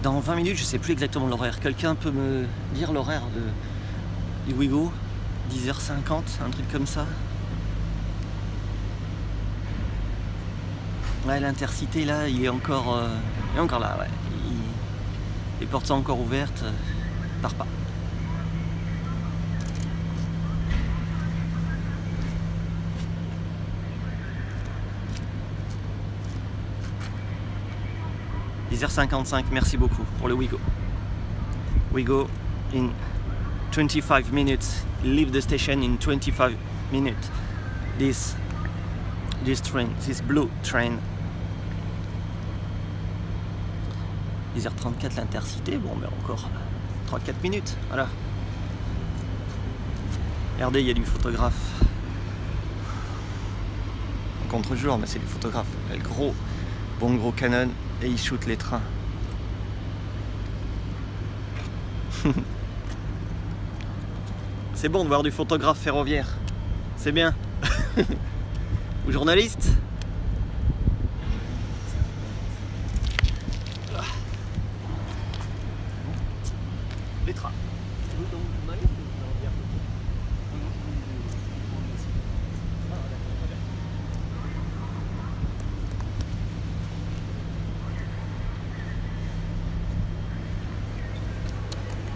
Dans 20 minutes, je sais plus exactement l'horaire. Quelqu'un peut me dire l'horaire du Ouigo? 10h50, un truc comme ça. Ouais, l'Intercité là, il est encore là, ouais. Les portes sont encore ouvertes, part pas. « 10h55, merci beaucoup pour le Ouigo. Ouigo in 25 minutes. Leave the station in 25 minutes. This train, this blue train. 10h34 l'Intercité, bon mais encore 3-4 minutes, voilà. Regardez, il y a du photographe. En contre-jour, mais c'est du photographe. Le bon gros Canon et il shoot les trains. C'est bon de voir du photographe ferroviaire. C'est bien. Ou journaliste. Les trains.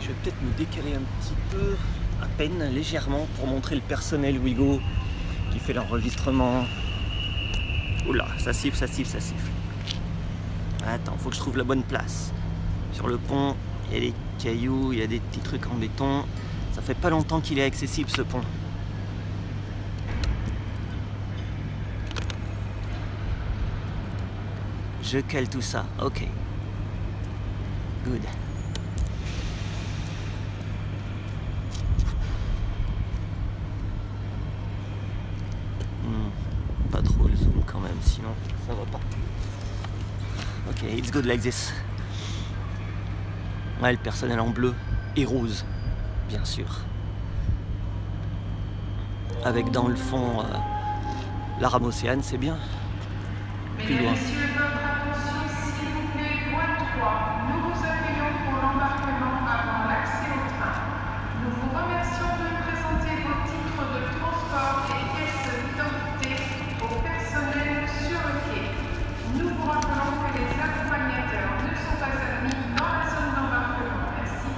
Je vais peut-être me décaler un petit peu, à peine, légèrement, pour montrer le personnel Ouigo qui fait l'enregistrement. Oula, ça siffle, ça siffle, ça siffle. Attends, faut que je trouve la bonne place. Sur le pont, il y a des cailloux, il y a des petits trucs en béton. Ça fait pas longtemps qu'il est accessible ce pont. Je cale tout ça, ok. Good. Pas trop le zoom quand même, sinon ça va pas. Ok, it's good like this. Ouais, le personnel en bleu et rose, bien sûr. Avec dans le fond la rame Océane, c'est bien. Plus loin. Messieurs, votre attention, s'il vous plaît, voie 3. Nous vous accueillons pour l'embarquement avant l'accès au train. Nous vous remercions de présenter vos titres de transport et pièces d'identité au personnel sur le quai. Nous vous rappelons que les accompagnateurs ne sont pas admis dans la zone d'embarquement. Merci.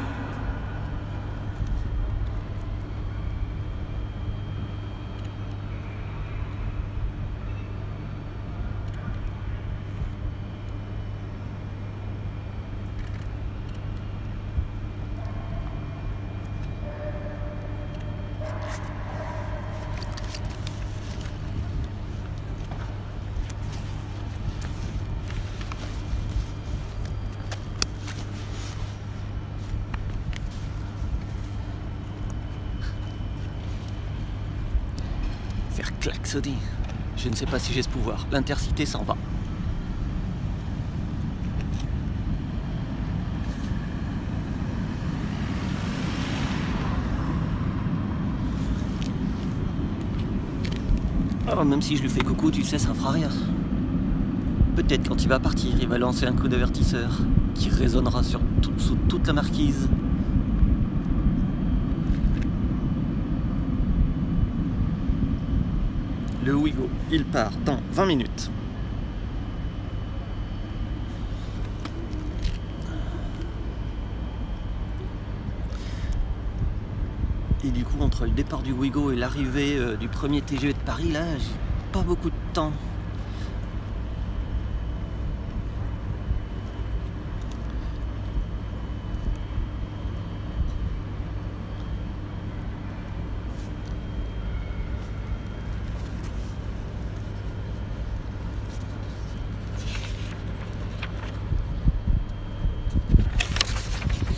Faire klaxonner. Je ne sais pas si j'ai ce pouvoir. L'Intercité s'en va. Oh, même si je lui fais coucou, tu sais, ça fera rien. Peut-être quand il va partir, il va lancer un coup d'avertisseur. qui résonnera sous toute la marquise. Le Ouigo, il part dans 20 minutes. Et du coup, entre le départ du Ouigo et l'arrivée du premier TGV de Paris, là, j'ai pas beaucoup de temps.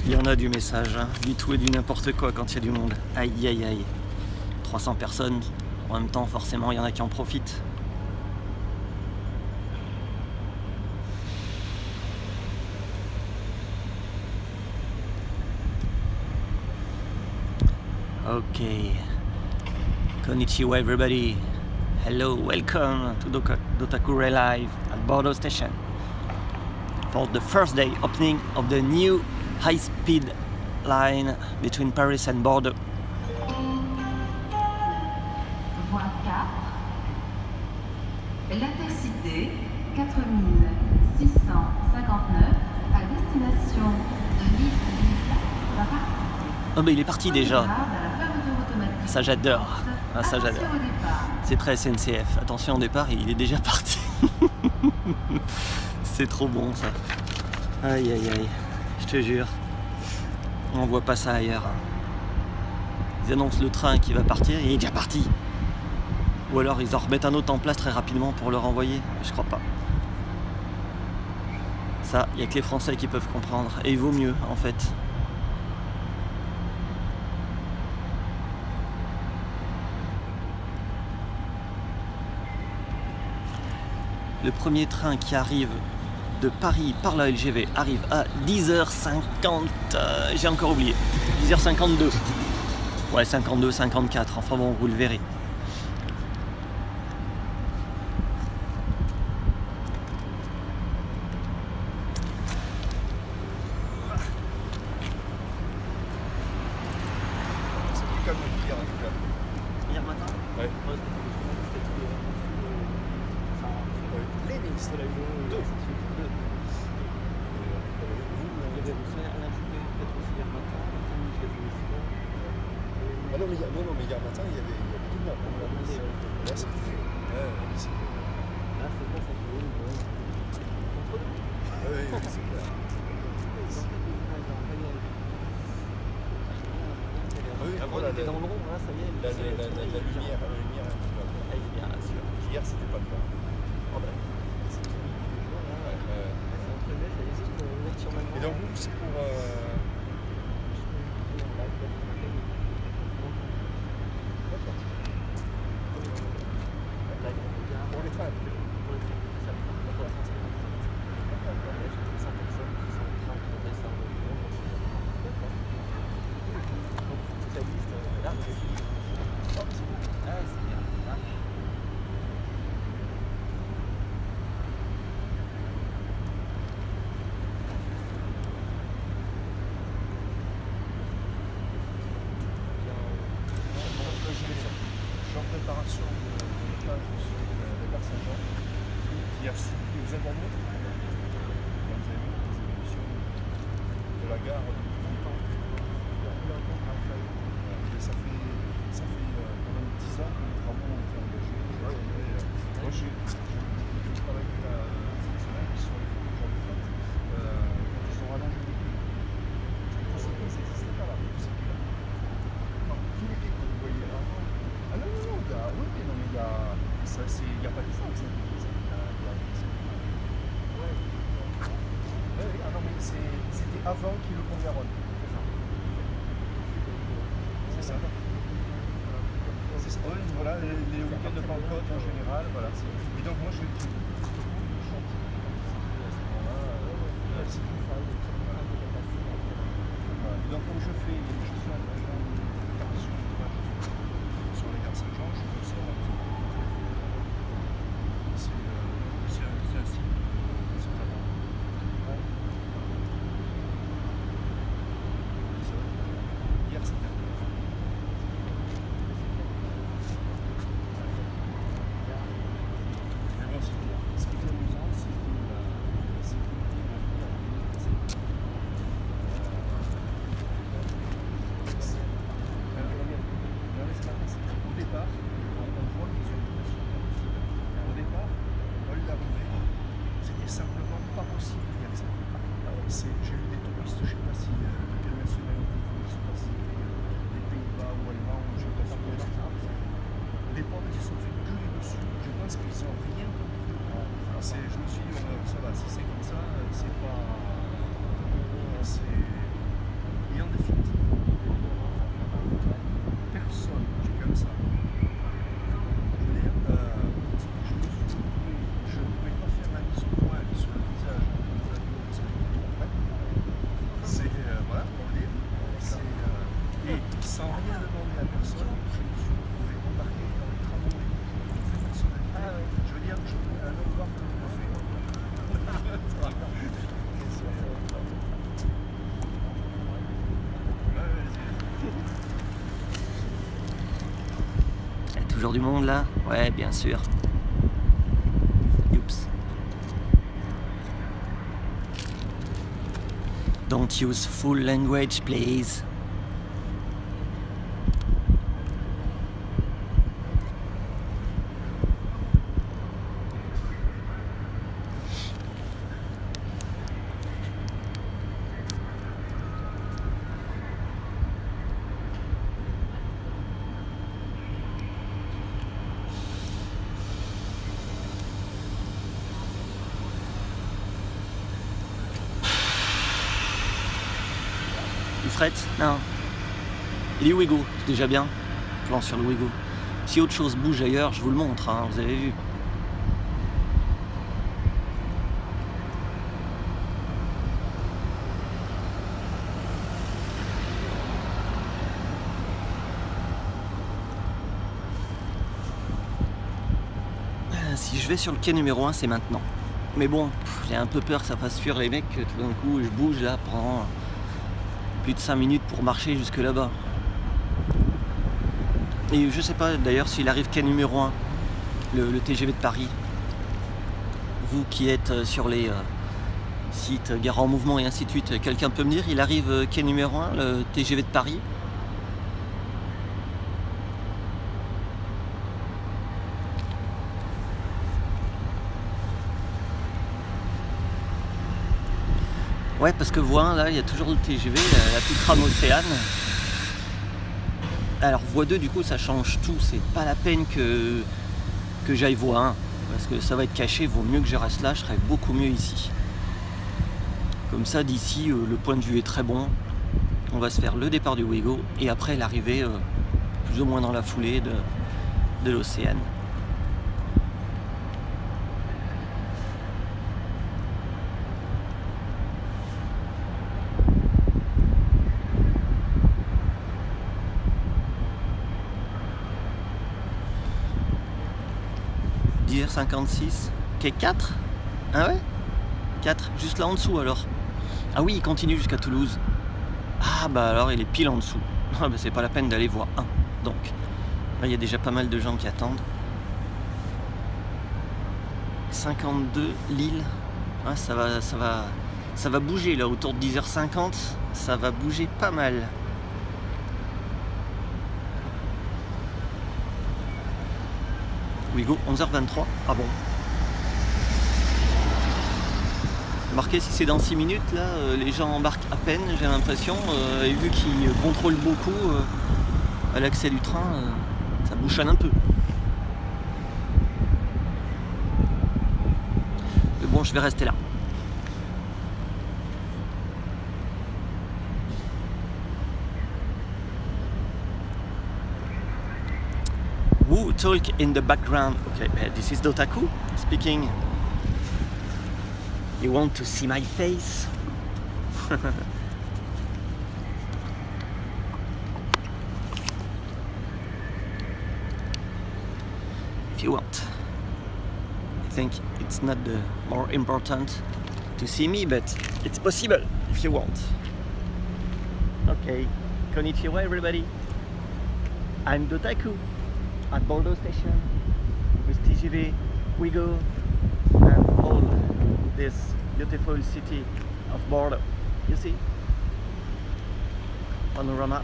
Il y en a du message, hein, du tout et du n'importe quoi quand il y a du monde. Aïe aïe aïe. 300 personnes, en même temps forcément il y en a qui en profitent. Ok. Konnichiwa everybody. Hello, welcome to Dotakure Live at Bordeaux Station for the first day opening of the new high-speed line between Paris and Bordeaux. Voie 4. L'Intercité 4659 à destination de l'île va partir. Oh mais il est parti déjà. Ça j'adore. Ah, ça j'adore. C'est très SNCF. Attention au départ, il est déjà parti. C'est trop bon ça. Aïe aïe aïe. Je te jure. On voit pas ça ailleurs. Ils annoncent le train qui va partir et il est déjà parti. Ou alors ils en remettent un autre en place très rapidement pour le renvoyer. Je crois pas. Ça, il n'y a que les Français qui peuvent comprendre. Et il vaut mieux en fait. Le premier train qui arrive de Paris par la LGV arrive à 10h50. J'ai encore oublié. 10h52. Ouais, 52, 54. Enfin bon, vous le verrez. C'est plus calme qu'hier en tout cas. Hier matin? Ouais. C'était la vidéo. Ah non, mais hier matin, il y avait tout le monde. Là, c'était. Là, c'est pas ça. Oui, c'est clair. Avant, on était dans le rond, là, ça y est. La lumière, Bien sûr. hier, c'était pas le cas. Et donc, vous, c'est pour. Pour les trains. Préparation de plage sur la gare Saint-Jean qui a suivi aux internet. Vous avez vu les évolutions de la gare depuis 20 ans. Et ça fait quand même 10 ans que les travaux ont été engagés. Moi, je travaille avec cette semaine sur les photos que j'avais faites. Ils ont rallongé les quais. Ça n'existait pas là. Tous les quais que vous voyez avant. Ah non, non, non, il y a, oui, non, mais il y a pas d'essence. sans rien demander à personne, je me suis retrouvé embarqué dans les travaux de personnalité. Ah ouais. Je veux dire, un homme noir que je fais. Il y a toujours du monde là? Ouais, bien sûr. Oups. Don't use full language, please. Fret? Non. Il est Ouigo, c'est déjà bien. Plan sur le Ouigo. Si autre chose bouge ailleurs, je vous le montre, hein, vous avez vu. Si je vais sur le quai numéro 1, c'est maintenant. Mais bon, j'ai un peu peur que ça fasse fuir les mecs, que tout d'un coup je bouge là pendant plus de 5 minutes pour marcher jusque là-bas. Et je sais pas d'ailleurs s'il arrive quai numéro 1, le TGV de Paris. Vous qui êtes sur les sites Gare en Mouvement et ainsi de suite, quelqu'un peut me dire, il arrive quai numéro 1, le TGV de Paris? Ouais, parce que voie 1, là, il y a toujours le TGV, la petite rame Océane. Alors, voie 2, du coup, ça change tout. C'est pas la peine que j'aille voie 1. Parce que ça va être caché, vaut mieux que je reste là, je serai beaucoup mieux ici. Comme ça, d'ici, le point de vue est très bon. On va se faire le départ du Ouigo et après l'arrivée, plus ou moins dans la foulée de l'Océane. Dire 56, quai 4? Ah ouais? 4, juste là en dessous alors. Ah oui, il continue jusqu'à Toulouse. Ah bah alors il est pile en dessous. Ah bah c'est pas la peine d'aller voir 1. Donc, là il y a déjà pas mal de gens qui attendent. 52, Lille. Ah, ça va bouger là, autour de 10h50. Ça va bouger pas mal. Ouigo, 11h23. Ah bon. Remarquez, si c'est dans 6 minutes, là, les gens embarquent à peine, j'ai l'impression. Et vu qu'ils contrôlent beaucoup à l'accès du train, ça bouchonne un peu. Mais bon, je vais rester là. Who talk in the background? Okay, this is Dotaku speaking. You want to see my face? If you want. I think it's not the more important to see me, but it's possible if you want. Okay, konnichiwa everybody. I'm Dotaku at Bordeaux Station with TGV, Ouigo, and all this beautiful city of Bordeaux. You see? Panorama.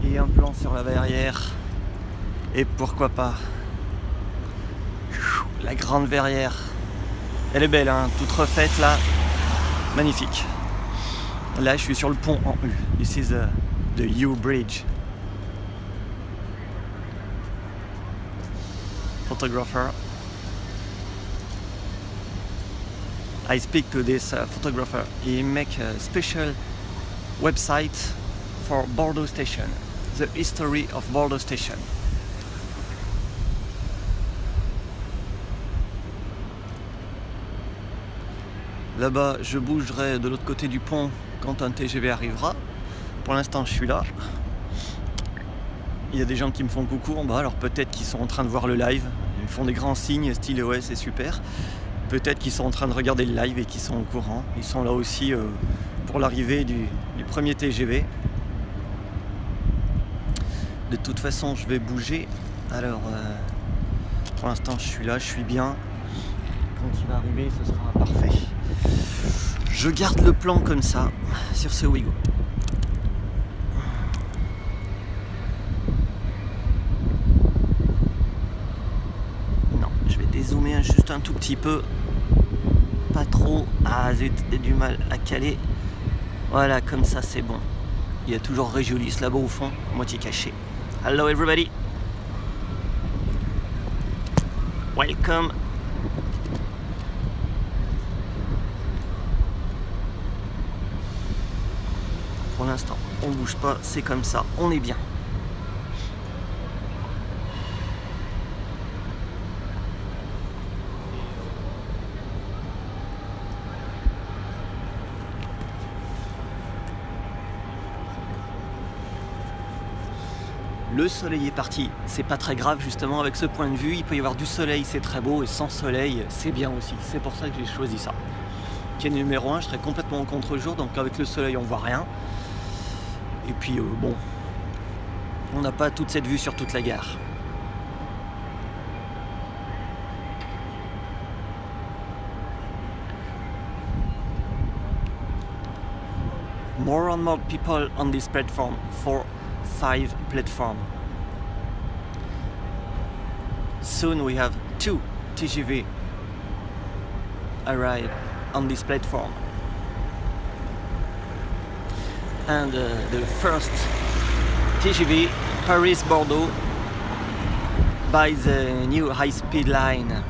Et un plan sur la verrière. Et pourquoi pas la grande verrière. Elle est belle, hein, toute refaite là. Magnifique. Là, je suis sur le pont en U. This is the U Bridge. Photographer. I speak to this photographer. He make a special website for Bordeaux Station. The history of Bordeaux Station. Là-bas, je bougerai de l'autre côté du pont quand un TGV arrivera. Pour l'instant, je suis là. Il y a des gens qui me font coucou en bas, alors peut-être qu'ils sont en train de voir le live. Ils me font des grands signes, style ouais, c'est super. Peut-être qu'ils sont en train de regarder le live et qu'ils sont au courant. Ils sont là aussi pour l'arrivée du premier TGV. De toute façon, je vais bouger. Alors, pour l'instant, je suis là, je suis bien. Quand il va arriver, ce sera parfait. Je garde le plan comme ça, sur ce Ouigo. Non, je vais dézoomer juste un tout petit peu. Pas trop. Ah zut, j'ai du mal à caler. Voilà, comme ça c'est bon. Il y a toujours Régiolis là-bas au fond, à moitié caché. Hello everybody. Welcome. Pour l'instant, on ne bouge pas, c'est comme ça, on est bien. Le soleil est parti, c'est pas très grave justement avec ce point de vue, il peut y avoir du soleil, c'est très beau, et sans soleil, c'est bien aussi. C'est pour ça que j'ai choisi ça. Quai numéro 1, je serai complètement au contre-jour, donc avec le soleil on voit rien. Et puis bon, on n'a pas toute cette vue sur toute la gare. More and more people on this platform, 4-5 platform. Soon we have 2 TGV arrive on this platform. And the first TGV Paris-Bordeaux by the new high-speed line.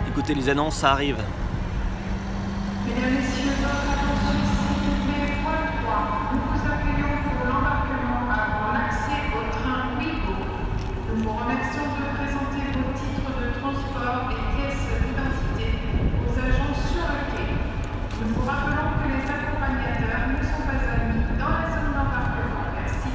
Écoutez les annonces, ça arrive. Mesdames, Messieurs, votre attention s'il vous plaît, point 3. Nous vous accueillons pour l'embarquement avant l'accès au train Ouigo. Nous vous remercions de présenter vos titres de transport et pièces d'identité aux agents sur le quai. Nous vous rappelons que les accompagnateurs ne sont pas admis dans la zone d'embarquement. Merci.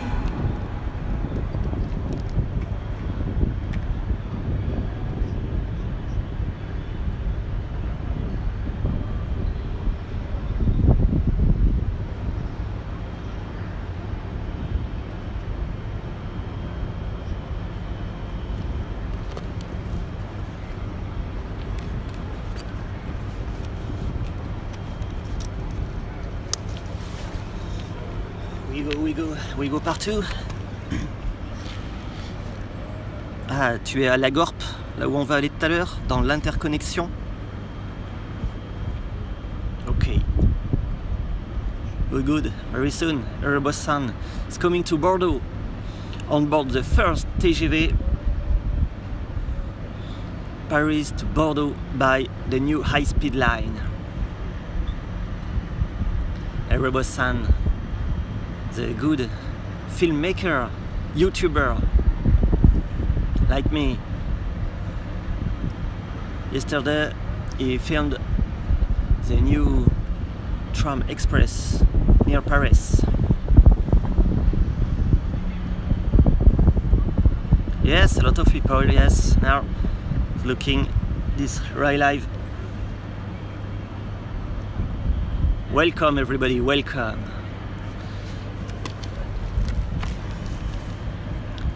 We go partout. Ah, tu es à la Gorp, là où on va aller tout à l'heure, dans l'interconnexion. Ok. We're good. Very soon, Erebus Sun is coming to Bordeaux on board the first TGV Paris to Bordeaux by the new high-speed line. Erebus Sun, the good filmmaker, YouTuber like me. Yesterday he filmed the new tram express near Paris. Yes, a lot of people, yes, now looking this rail live. Welcome everybody, welcome.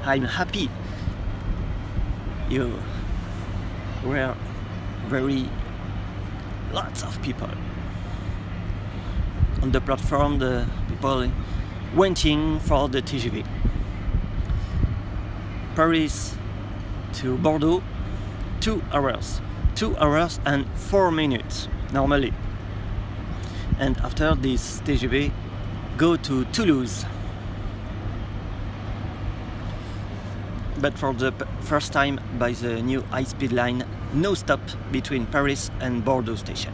I'm happy you were very lots of people on the platform, the people waiting for the TGV. Paris to Bordeaux, 2 hours. 2 hours and 4 minutes normally. And after this TGV, go to Toulouse. but for the first time by the new high-speed line, no stop between Paris and Bordeaux station.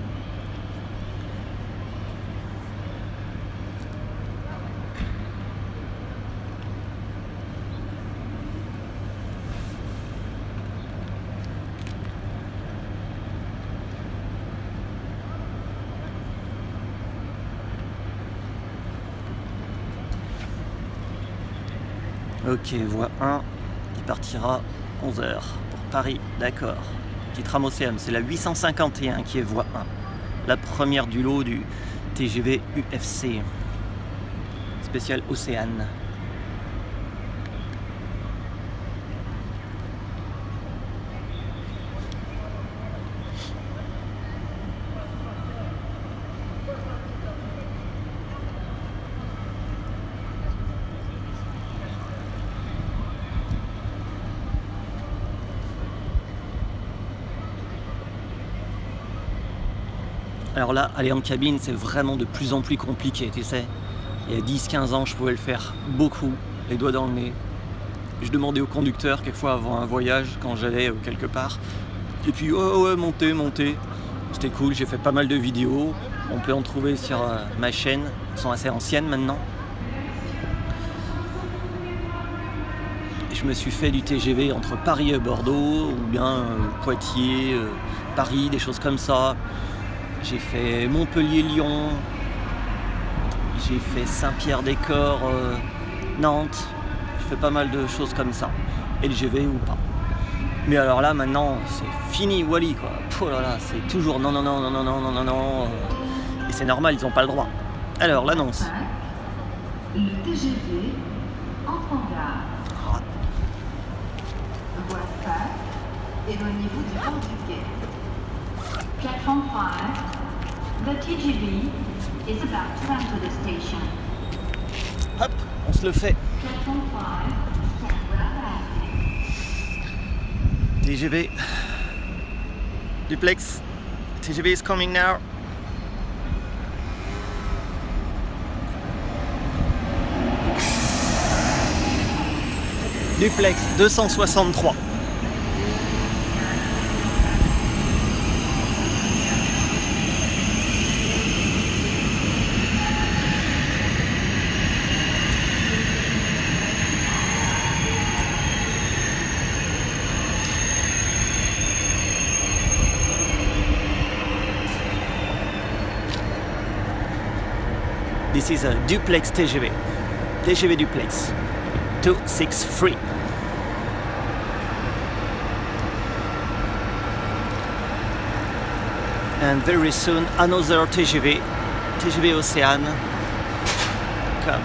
Ok, voie 1, il partira 11h pour Paris, d'accord. Petit tram Océane, c'est la 851 qui est voie 1. La première du lot du TGV UFC, spécial Océane. Alors là, aller en cabine, c'est vraiment de plus en plus compliqué, tu sais. Il y a 10-15 ans, je pouvais le faire beaucoup, les doigts dans le nez. Je demandais au conducteur, quelquefois avant un voyage, quand j'allais quelque part. Et puis, oh, ouais, montez, montez. C'était cool, j'ai fait pas mal de vidéos. On peut en trouver sur ma chaîne, elles sont assez anciennes maintenant. Et je me suis fait du TGV entre Paris et Bordeaux, ou bien Poitiers, Paris, des choses comme ça. J'ai fait Montpellier-Lyon, j'ai fait Saint-Pierre-des-Corps, Nantes, j'ai fait pas mal de choses comme ça, LGV ou pas. Mais alors là maintenant c'est fini Wally quoi, oh là là, c'est toujours non non non non non non non non non, et c'est normal, ils n'ont pas le droit. Alors l'annonce. Le TGV entre en gare. Ah. Voie 5, éloignez-vous du port du quai. Platform 5, the TGV is about to enter the station. Hop, on se le fait. Platform 5, TGV Duplex. TGV is coming now. Duplex 263. This is a duplex TGV. TGV duplex 263. And very soon another TGV, TGV Océane. Come.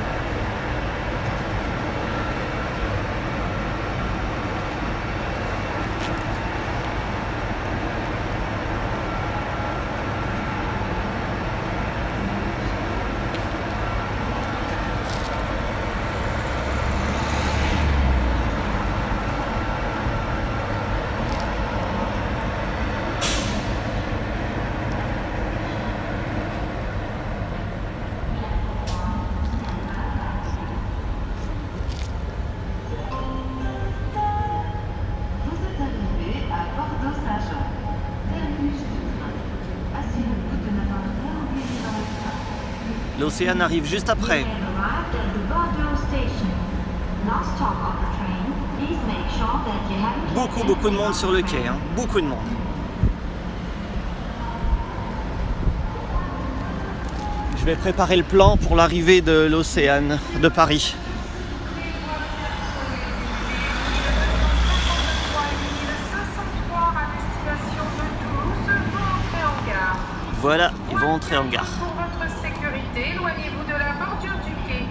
L'Océane arrive juste après. Beaucoup de monde sur le quai, hein. Beaucoup de monde. Je vais préparer le plan pour l'arrivée de l'Océane de Paris. Voilà, ils vont entrer en gare. Pour votre sécurité, éloignez-vous de la bordure du quai.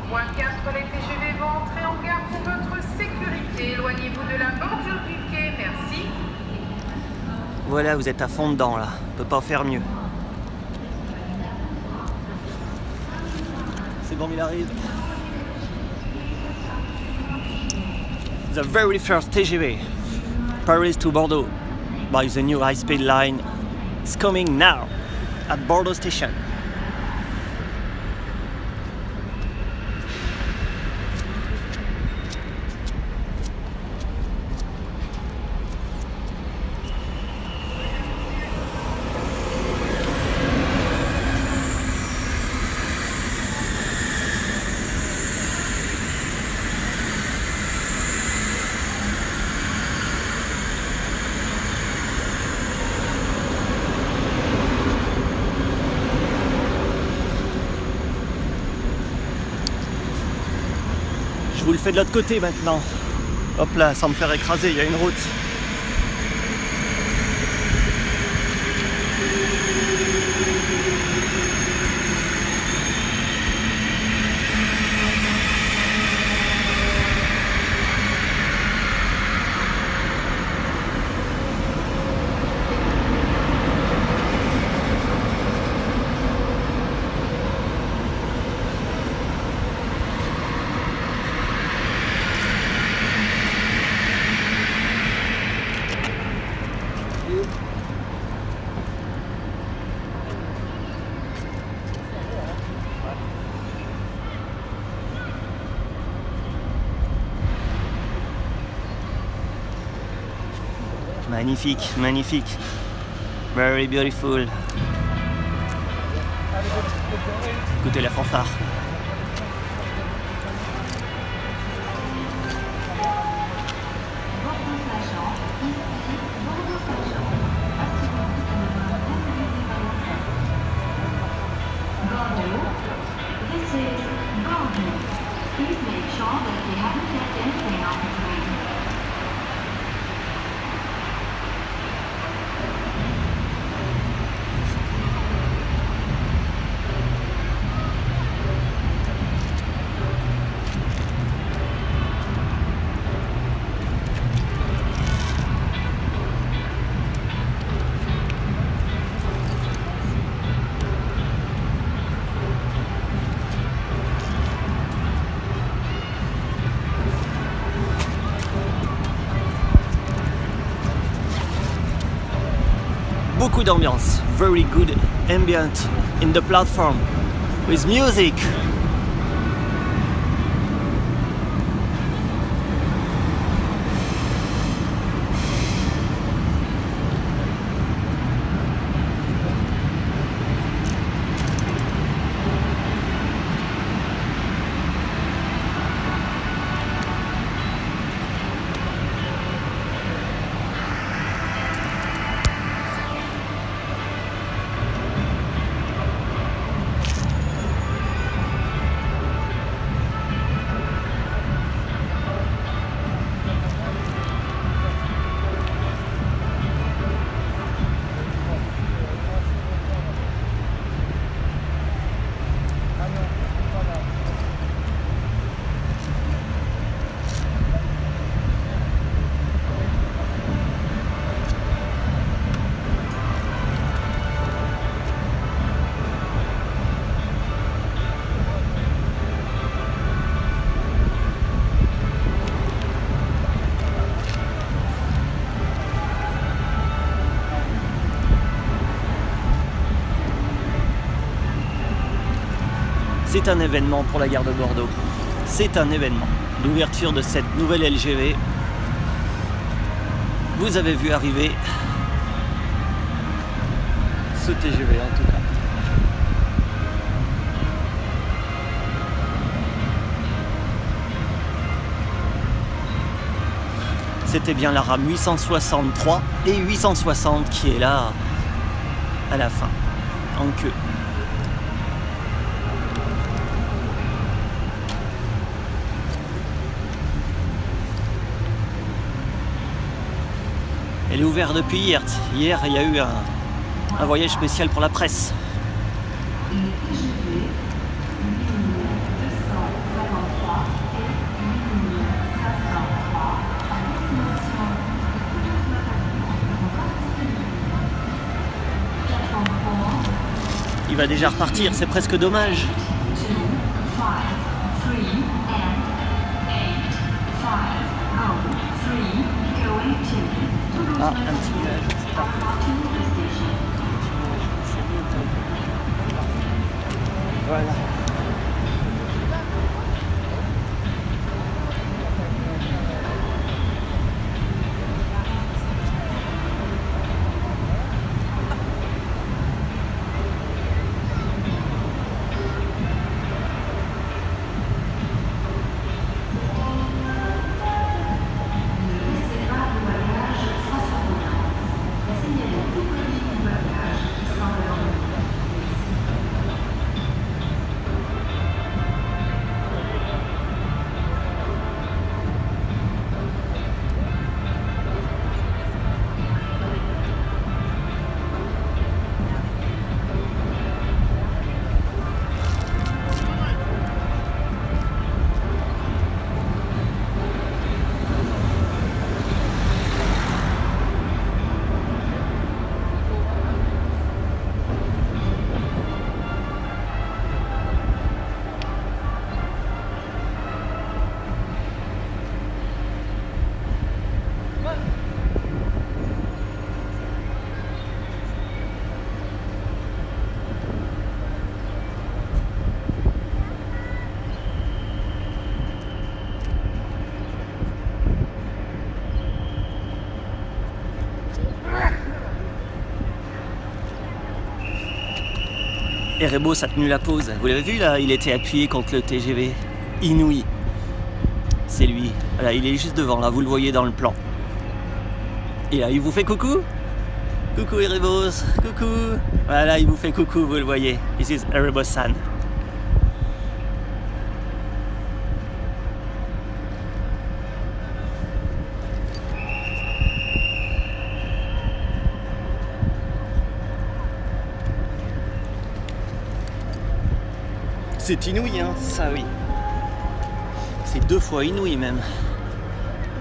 Moins 4, les TGV vont entrer en gare pour votre sécurité. Éloignez-vous de la bordure du quai, merci. Voilà, vous êtes à fond dedans là, on peut pas faire mieux. C'est bon, il arrive. The very first TGV, Paris to Bordeaux, by the new high-speed line, is coming now at Bordeaux station. fait de l'autre côté maintenant. Hop là, sans me faire écraser, il y a une route. Magnifique, magnifique. Very beautiful. Écoutez la fanfare. Beaucoup d'ambiance, very good ambient in the platform with music. C'est un événement pour la gare de Bordeaux. C'est un événement. L'ouverture de cette nouvelle LGV. Vous avez vu arriver ce TGV en tout cas. C'était bien la rame 863 et 860 qui est là à la fin, en queue. Elle est ouverte depuis hier. Hier, il y a eu un voyage spécial pour la presse. Les TGV, ligne 253 et ligne 503 à destination de Toulouse-Matador. Il va déjà repartir, c'est presque dommage. 2, 5, 3 and 8, 5, 0, 3 going to Ah, un petit nuage. Voilà. Erebos a tenu la pause. Vous l'avez vu là, il était appuyé contre le TGV Inouï. C'est lui. Voilà, il est juste devant là, vous le voyez dans le plan. Et là, il vous fait coucou. Coucou Erebos, coucou. Voilà, il vous fait coucou, vous le voyez. This is Erebos-san. C'est inouï, hein, ça oui. C'est 2 fois inouï même.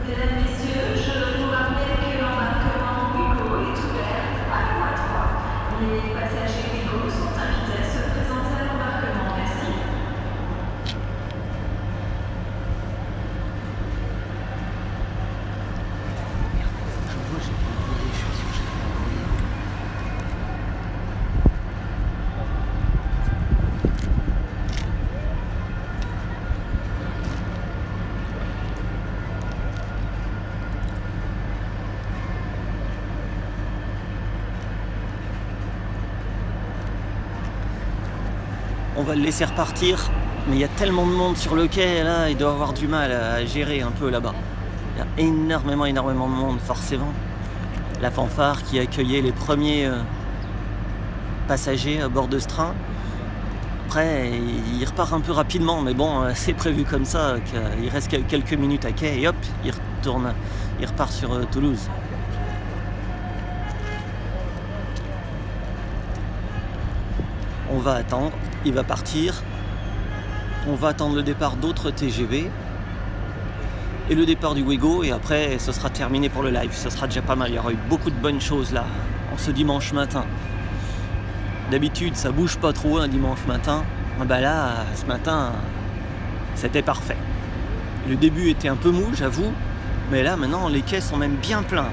Mesdames, Messieurs, je vous rappelle que l'embarquement Ouigo est ouvert à la voie 3. Les passagers Ouigo sont invités à se présenter à l'embarquement. Merci. On va le laisser repartir, mais il y a tellement de monde sur le quai, là, il doit avoir du mal à gérer un peu là-bas. Il y a énormément de monde, forcément. La fanfare qui accueillait les premiers passagers à bord de ce train. Après, il repart un peu rapidement, mais bon, c'est prévu comme ça, qu'il reste quelques minutes à quai, et hop, il repart sur Toulouse. On va attendre, il va partir, on va attendre le départ d'autres TGV et le départ du Ouigo, et après ce sera terminé pour le live, ce sera déjà pas mal, il y aura eu beaucoup de bonnes choses là, en ce dimanche matin. D'habitude ça bouge pas trop un dimanche matin, bah là, ce matin, c'était parfait. Le début était un peu mou, j'avoue, mais là maintenant les quais sont même bien pleins,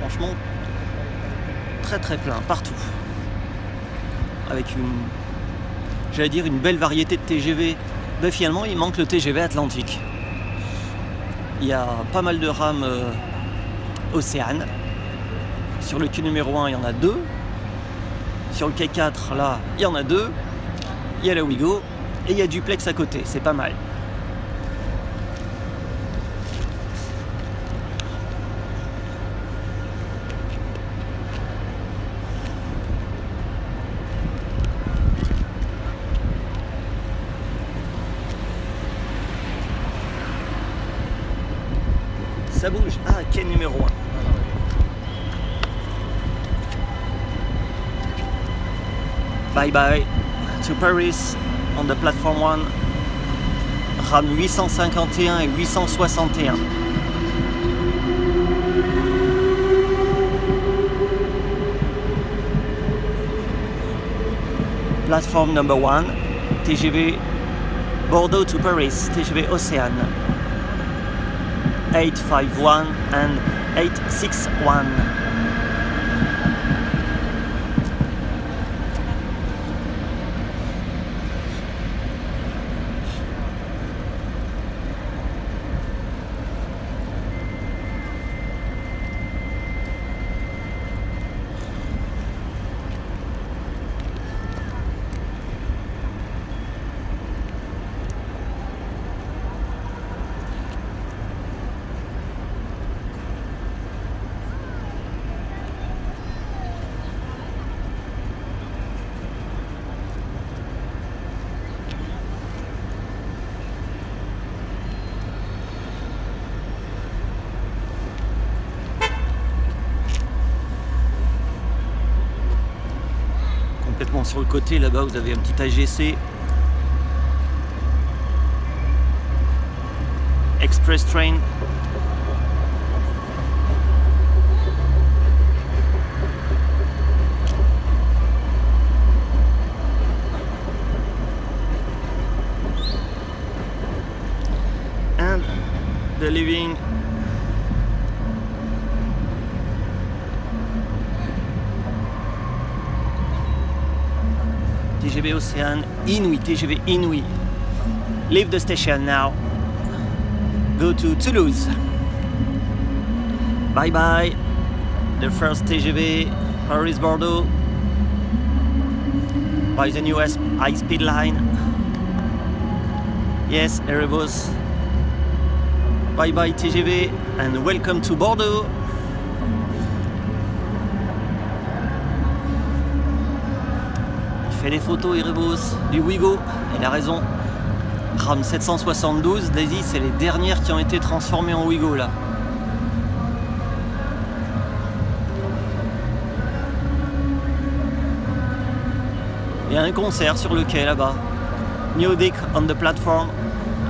franchement très plein, partout. Avec une belle variété de TGV. Ben finalement, il manque le TGV Atlantique. Il y a pas mal de rames Océane. Sur le quai numéro 1, il y en a 2. Sur le quai 4, là, il y en a 2. Il y a la Ouigo et il y a Duplex à côté. C'est pas mal. Ça bouge. Ah, quai numéro 1. Bye bye to Paris on the platform 1. Rame 851 et 861. Platform number 1. TGV Bordeaux to Paris. TGV Océane. 851 and 861. Sur le côté là-bas vous avez un petit AGC Express Train. And the living TGV Océane Inouï, TGV Inouï. Leave the station now. Go to Toulouse. Bye bye. The first TGV Paris-Bordeaux. by the new high-speed line. Yes, Erebus. Bye bye TGV and welcome to Bordeaux. Il fait des photos Erebus du Ouigo, il a raison. Ram 772, Daisy, c'est les dernières qui ont été transformées en Ouigo là. Il y a un concert sur le quai là-bas. Music on the platform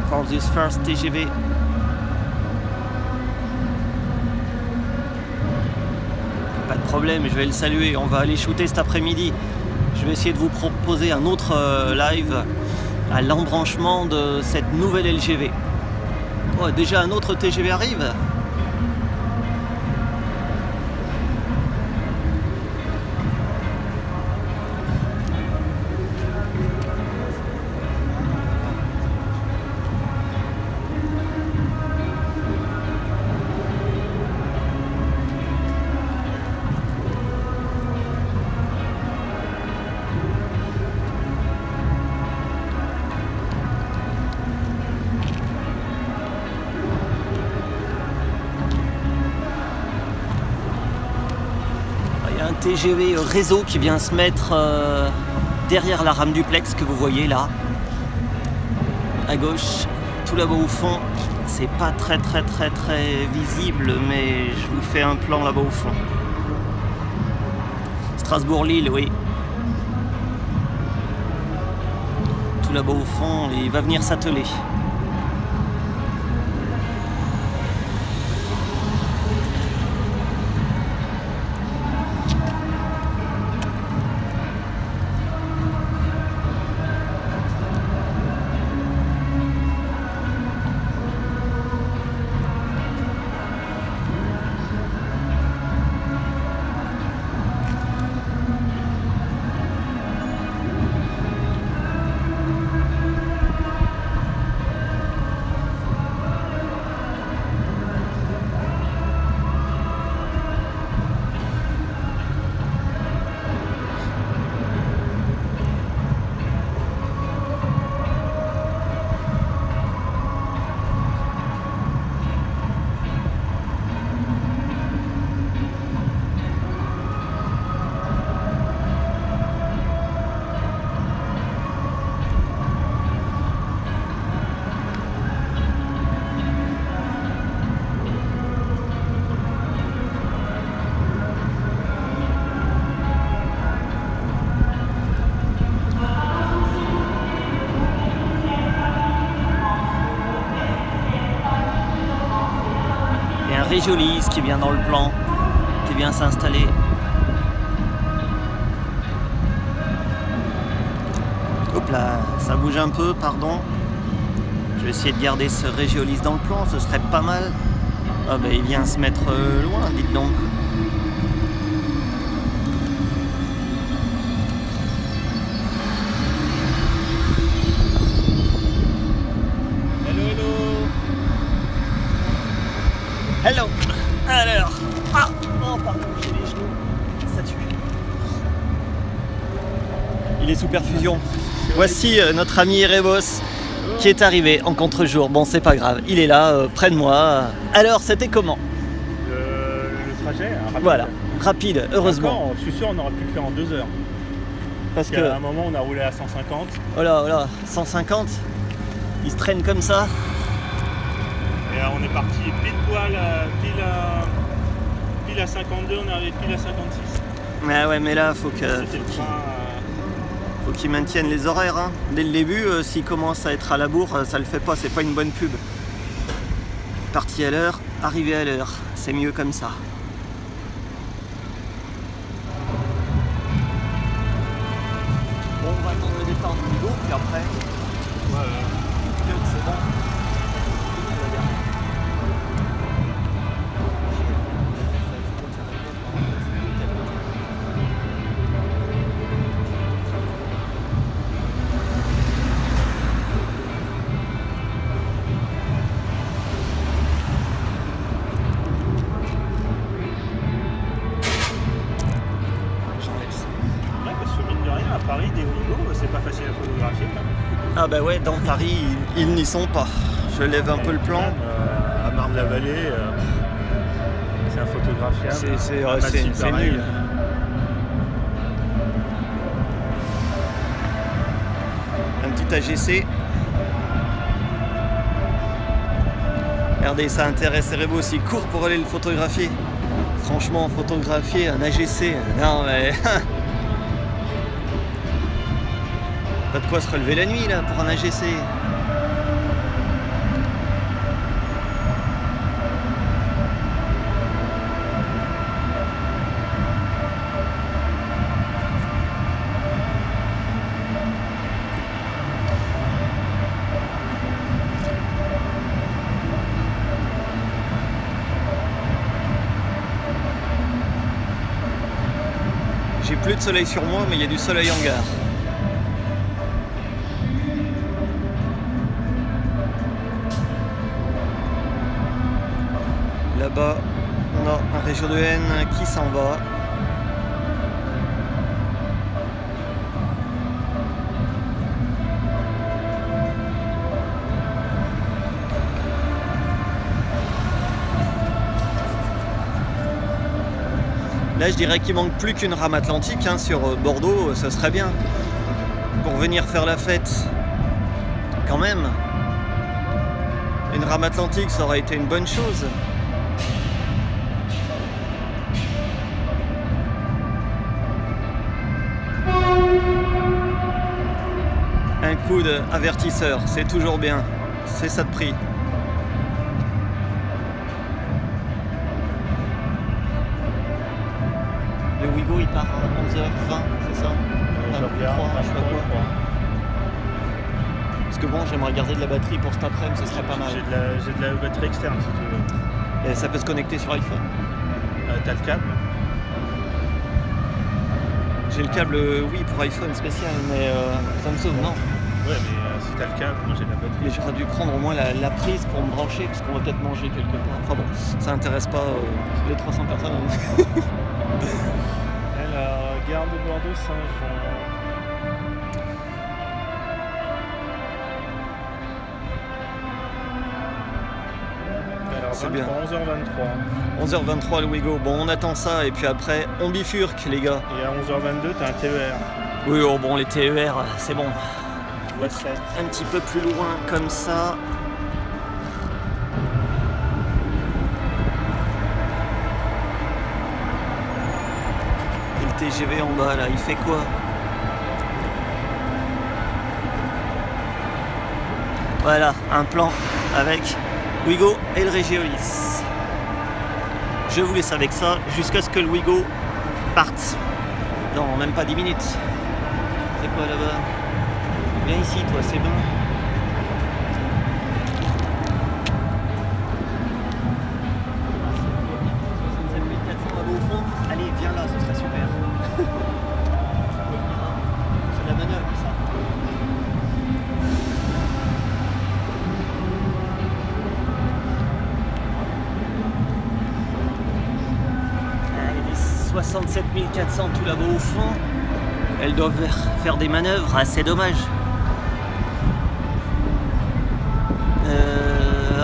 for this first TGV. Pas de problème, je vais le saluer. On va aller shooter cet après-midi. Je vais essayer de vous proposer un autre live à l'embranchement de cette nouvelle LGV. Oh, déjà un autre TGV arrive. TGV réseau qui vient se mettre derrière la rame duplex que vous voyez là à gauche, tout là-bas au fond. C'est pas très visible, mais je vous fais un plan là-bas au fond. Strasbourg-Lille, oui. Tout là-bas au fond, il va venir s'atteler. Régiolis qui vient dans le plan, qui vient s'installer. Hop là, ça bouge un peu, pardon. Je vais essayer de garder ce Régiolis dans le plan, ce serait pas mal. Ah ben il vient se mettre loin, dites donc. Hello. Alors, oh pardon, j'ai les genoux, ça tue. Il est sous perfusion. Voici notre ami Erebus qui est arrivé en contre-jour. Bon, c'est pas grave, il est là, près de moi. Alors, c'était comment? Le trajet rapide. Voilà, rapide, heureusement. Encore, je suis sûr on aurait pu le faire en 2 heures. Parce qu'à un moment, on a roulé à 150. Oh là, 150. Il se traîne comme ça. Et on est parti pile poil, pile à 52, on est arrivé pile à 56. Mais ouais, mais là, faut qu'il maintienne les horaires. Hein. Dès le début, s'il commence à être à la bourre, ça le fait pas, c'est pas une bonne pub. Parti à l'heure, arrivé à l'heure, c'est mieux comme ça. Bon, on va attendre le départ du Ouigo, puis après, c'est bon. Paris, des Ouigo, Ah bah ouais, dans Paris, ils n'y sont pas. Je lève un peu le plan. À Marne-la-Vallée, c'est infotographiable. C'est nul. Un petit AGC. Regardez, ça intéresse Rebo aussi. Court pour aller le photographier. Franchement, photographier un AGC. Non mais. Pas de quoi se relever la nuit là pour un AGC. J'ai plus de soleil sur moi, mais il y a du soleil en gare. Là-bas, on a un région de Haine qui s'en va. Là, je dirais qu'il manque plus qu'une rame atlantique hein, sur Bordeaux, ce serait bien. Pour venir faire la fête, quand même. Une rame atlantique, ça aurait été une bonne chose. Un coup d'avertisseur, c'est toujours bien. C'est ça de prix. Le Ouigo il part à 11h20, c'est ça? Je regarde, je sais pas quoi. Parce que bon, j'aimerais garder de la batterie pour cet après-midi, ce serait pas mal. J'ai de la batterie externe si tu veux. Et ça peut se connecter sur iPhone? T'as le câble? J'ai le câble, oui, pour iPhone spécial, mais Samsung, non. Ouais, mais si t'as le câble, moi j'ai de la batterie. Mais j'aurais dû prendre au moins la prise pour me brancher, parce qu'on va peut-être manger quelque part. Enfin bon, ça intéresse pas les 300 personnes. Alors, gare de Bordeaux, Saint-Jean. Alors, C'est bien. 11h23. 11h23 le Ouigo. Bon, on attend ça, et puis après, on bifurque, les gars. Et à 11h22, t'as un TER. Oui, oh, bon, les TER, c'est bon. Ouest. Un petit peu plus loin, comme ça. Et le TGV en bas, là, il fait quoi? Voilà, un plan avec Ouigo et le Régiolis. Je vous laisse avec ça jusqu'à ce que le Ouigo parte. Non, même pas 10 minutes. C'est quoi là-bas? Viens ici, toi, c'est bon. Là-bas au fond. Allez, viens là, ce serait super. C'est la manœuvre, ça. Il y a des 67 400 tout là-bas au fond. Elles doivent faire des manœuvres, ah, c'est dommage.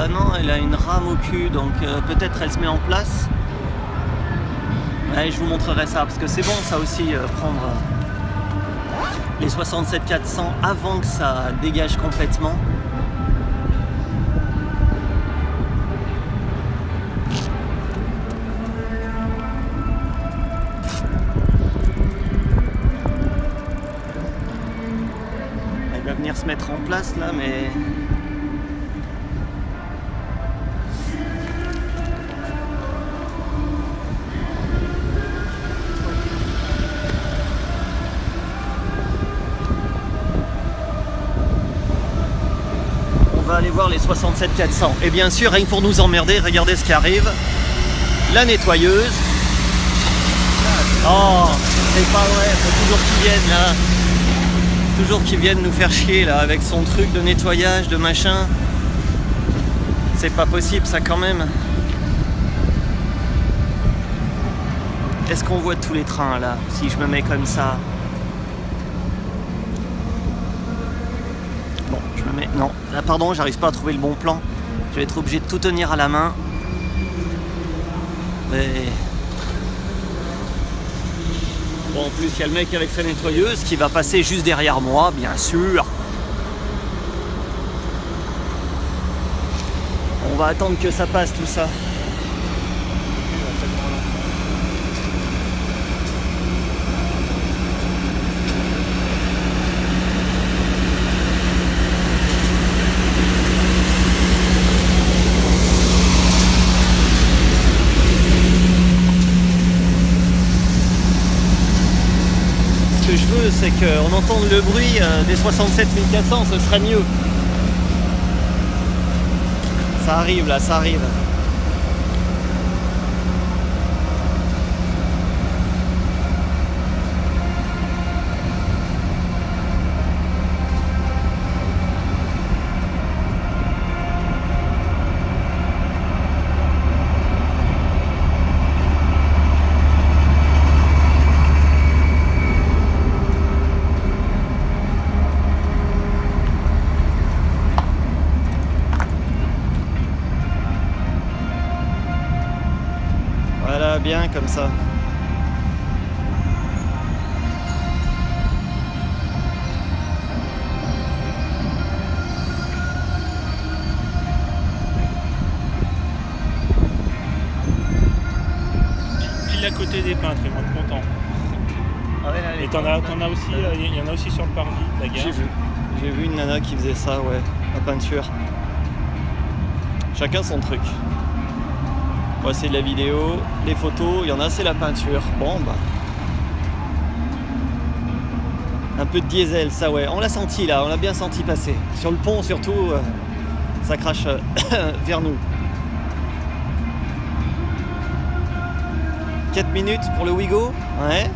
Ah non, elle a une rame au cul, donc peut-être elle se met en place. Ouais, je vous montrerai ça, parce que c'est bon ça aussi, prendre les 67 400 avant que ça dégage complètement. Elle va venir se mettre en place là, mais... On va aller voir les 67 400. Et bien sûr, rien que pour nous emmerder, regardez ce qui arrive. La nettoyeuse. Oh, c'est pas vrai, faut toujours qu'ils viennent là. Toujours qu'ils viennent nous faire chier là avec son truc de nettoyage, de machin. C'est pas possible ça quand même. Est-ce qu'on voit tous les trains là, si je me mets comme ça? Bon, Ouais, non. Là, pardon, j'arrive pas à trouver le bon plan. Je vais être obligé de tout tenir à la main. Mais... Bon, en plus, il y a le mec avec sa nettoyeuse qui va passer juste derrière moi, bien sûr. On va attendre que ça passe tout ça. Ce que je veux, c'est qu'on entende le bruit des 67 400, ce serait mieux. Ça arrive là, ça arrive. Voilà, bien comme ça. Pile à côté des peintres, ils vont être contents. Ah ouais, là, Et t'en as aussi, il y en a aussi sur le parvis, la gare. J'ai vu une nana qui faisait ça, ouais, la peinture. Chacun son truc. Moi c'est de la vidéo, les photos, il y en a c'est la peinture. Bon bah. Un peu de diesel, ça ouais, on l'a senti là, on l'a bien senti passer. Sur le pont surtout, ça crache vers nous. 4 minutes pour le Ouigo, ouais.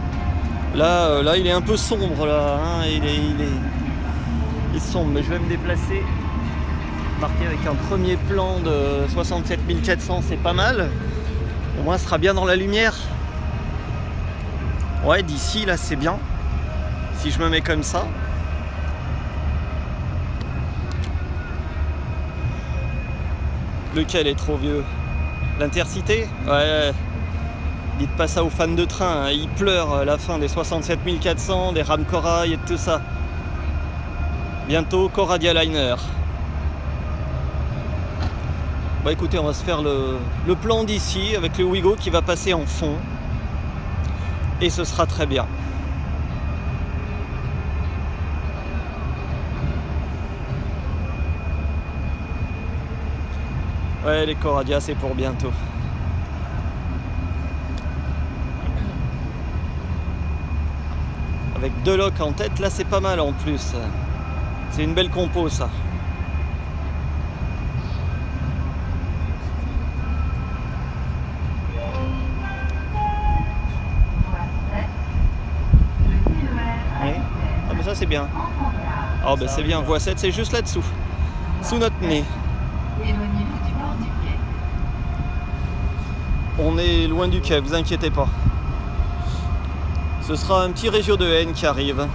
Là il est un peu sombre là, hein. Il est sombre, mais je vais me déplacer. Marqué avec un premier plan de 67 400, c'est pas mal. Au moins, ce sera bien dans la lumière. Ouais, d'ici, là, c'est bien. Si je me mets comme ça. Lequel est trop vieux? L'Intercité? Ouais. Dites pas ça aux fans de train, hein. Ils pleurent à la fin des 67 400, des rames corail et tout ça. Bientôt, Coradia Liner. Bah écoutez, on va se faire le plan d'ici avec le Ouigo qui va passer en fond. Et ce sera très bien. Ouais, les Coradia, c'est pour bientôt. Avec deux locs en tête, là c'est pas mal en plus. C'est une belle compo ça. Ça c'est bien. Oh ben c'est bien, voie 7 c'est juste là-dessous. Sous notre nez. On est loin du quai, vous inquiétez pas. Ce sera un petit Régio de Haine qui arrive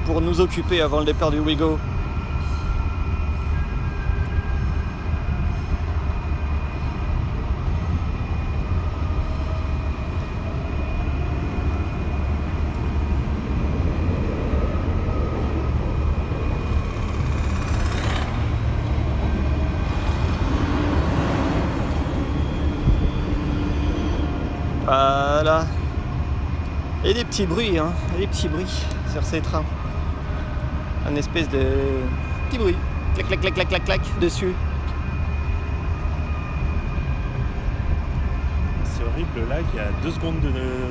pour nous occuper avant le départ du Ouigo. Voilà. Et des petits bruits, hein. Des petits bruits sur ces trains. Un espèce de petit bruit. Clac, clac, clac, clac, clac, clac, dessus. C'est horrible, là, il y a 2 secondes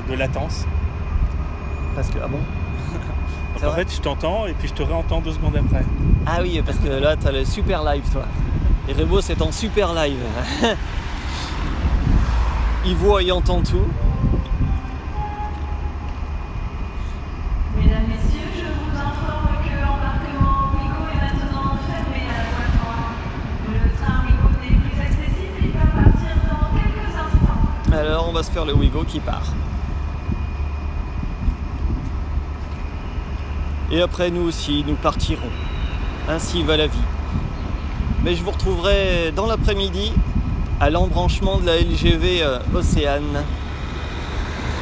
de latence. Parce que, ah bon? Donc en fait, je t'entends et puis je te réentends 2 secondes après. Ah oui, parce que là, t'as le super live, toi. Et Rebo, c'est en super live. Il voit et entend tout. Mesdames, Messieurs, je vous informe que l'embarquement Ouigo est maintenant fermé à la voie 3. Le train Ouigo n'est plus accessible, il va partir dans quelques instants. Alors, on va se faire le Ouigo qui part. Et après, nous aussi, nous partirons. Ainsi va la vie. Mais je vous retrouverai dans l'après-midi à l'embranchement de la LGV Océane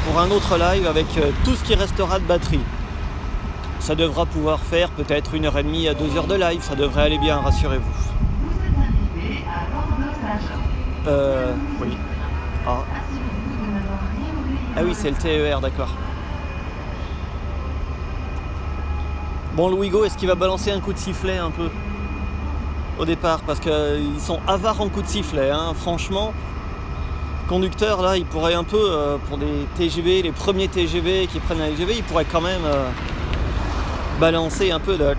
pour un autre live avec tout ce qui restera de batterie. Ça devra pouvoir faire peut-être 1h30 à 2h de live, ça devrait aller bien, rassurez-vous. Vous êtes arrivé à Bordeaux-Saint-Jean. Oui. Ah. Assurez-vous de n'avoir rien oublié. Ah oui, c'est le TER, d'accord. Bon, le Ouigo, est-ce qu'il va balancer un coup de sifflet un peu au départ? Parce qu'ils sont avares en coup de sifflet, hein. Franchement, conducteur, là, il pourrait un peu, pour des TGV, les premiers TGV qui prennent la LGV, il pourrait quand même balancer un peu de...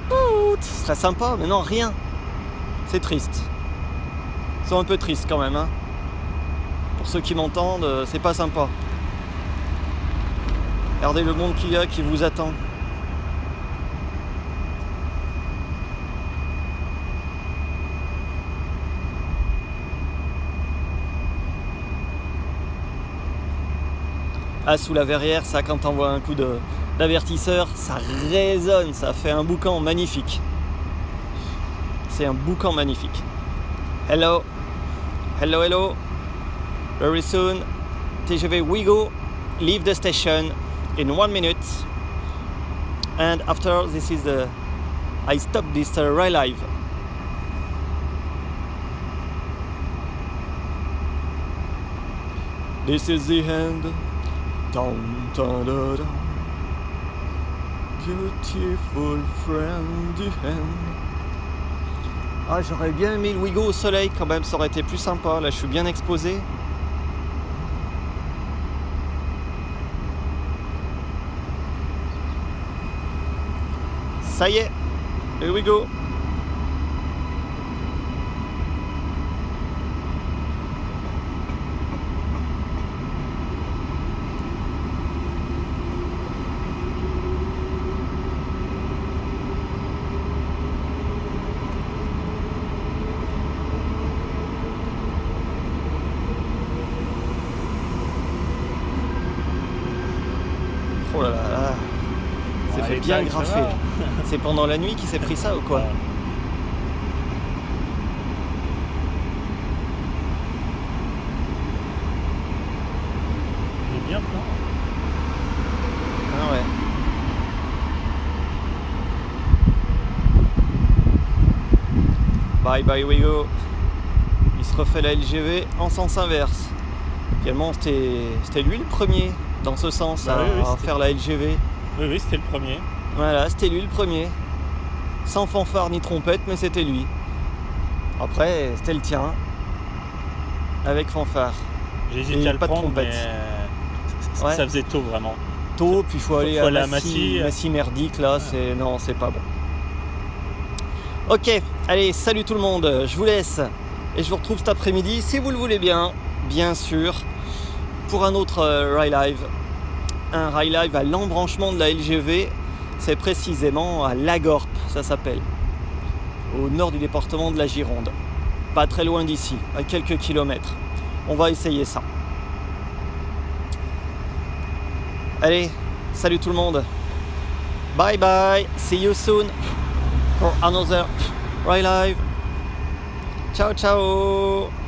Ce serait sympa, mais non, rien. C'est triste. Ils sont un peu tristes quand même, hein. Pour ceux qui m'entendent, c'est pas sympa. Regardez le monde qu'il y a qui vous attend. Ah, sous la verrière, ça, quand t'envoies un coup d'avertisseur, ça résonne, ça fait un boucan magnifique. C'est un boucan magnifique. Hello, hello, hello. Very soon, TGV Ouigo leave the station in 1 minute. And after this is the... I stop this rail live. This is the end. Dun, dun, dun, dun. Beautiful friend the end. Ah, j'aurais bien aimé le Ouigo au soleil quand même, ça aurait été plus sympa. Là, je suis bien exposé. Ça y est, le Ouigo. Oh là là, c'est fait bien graffer. C'est pendant la nuit qu'il s'est pris ça ou quoi? Il est bien plein. Ah ouais. Bye bye Ouigo. Il se refait la LGV en sens inverse. Finalement, c'était lui le premier dans ce sens à faire la LGV. Oui, oui, c'était le premier. Voilà, c'était lui le premier. Sans fanfare ni trompette, mais c'était lui. Après, c'était le tien. Avec fanfare. J'ai hésité à le pas de prendre, mais Ouais. ça faisait tôt vraiment. Tôt, puis il faut aller à Massy. Massy merdique, là, non, c'est pas bon. Ok, allez, salut tout le monde, je vous laisse. Et je vous retrouve cet après-midi, si vous le voulez bien sûr, pour un autre Rail Live. Un Rail Live à l'embranchement de la LGV, c'est précisément à Lagorpe, ça s'appelle, au nord du département de la Gironde, pas très loin d'ici, à quelques kilomètres. On va essayer ça. Allez, salut tout le monde, bye bye, see you soon for another Rail Live. Ciao ciao.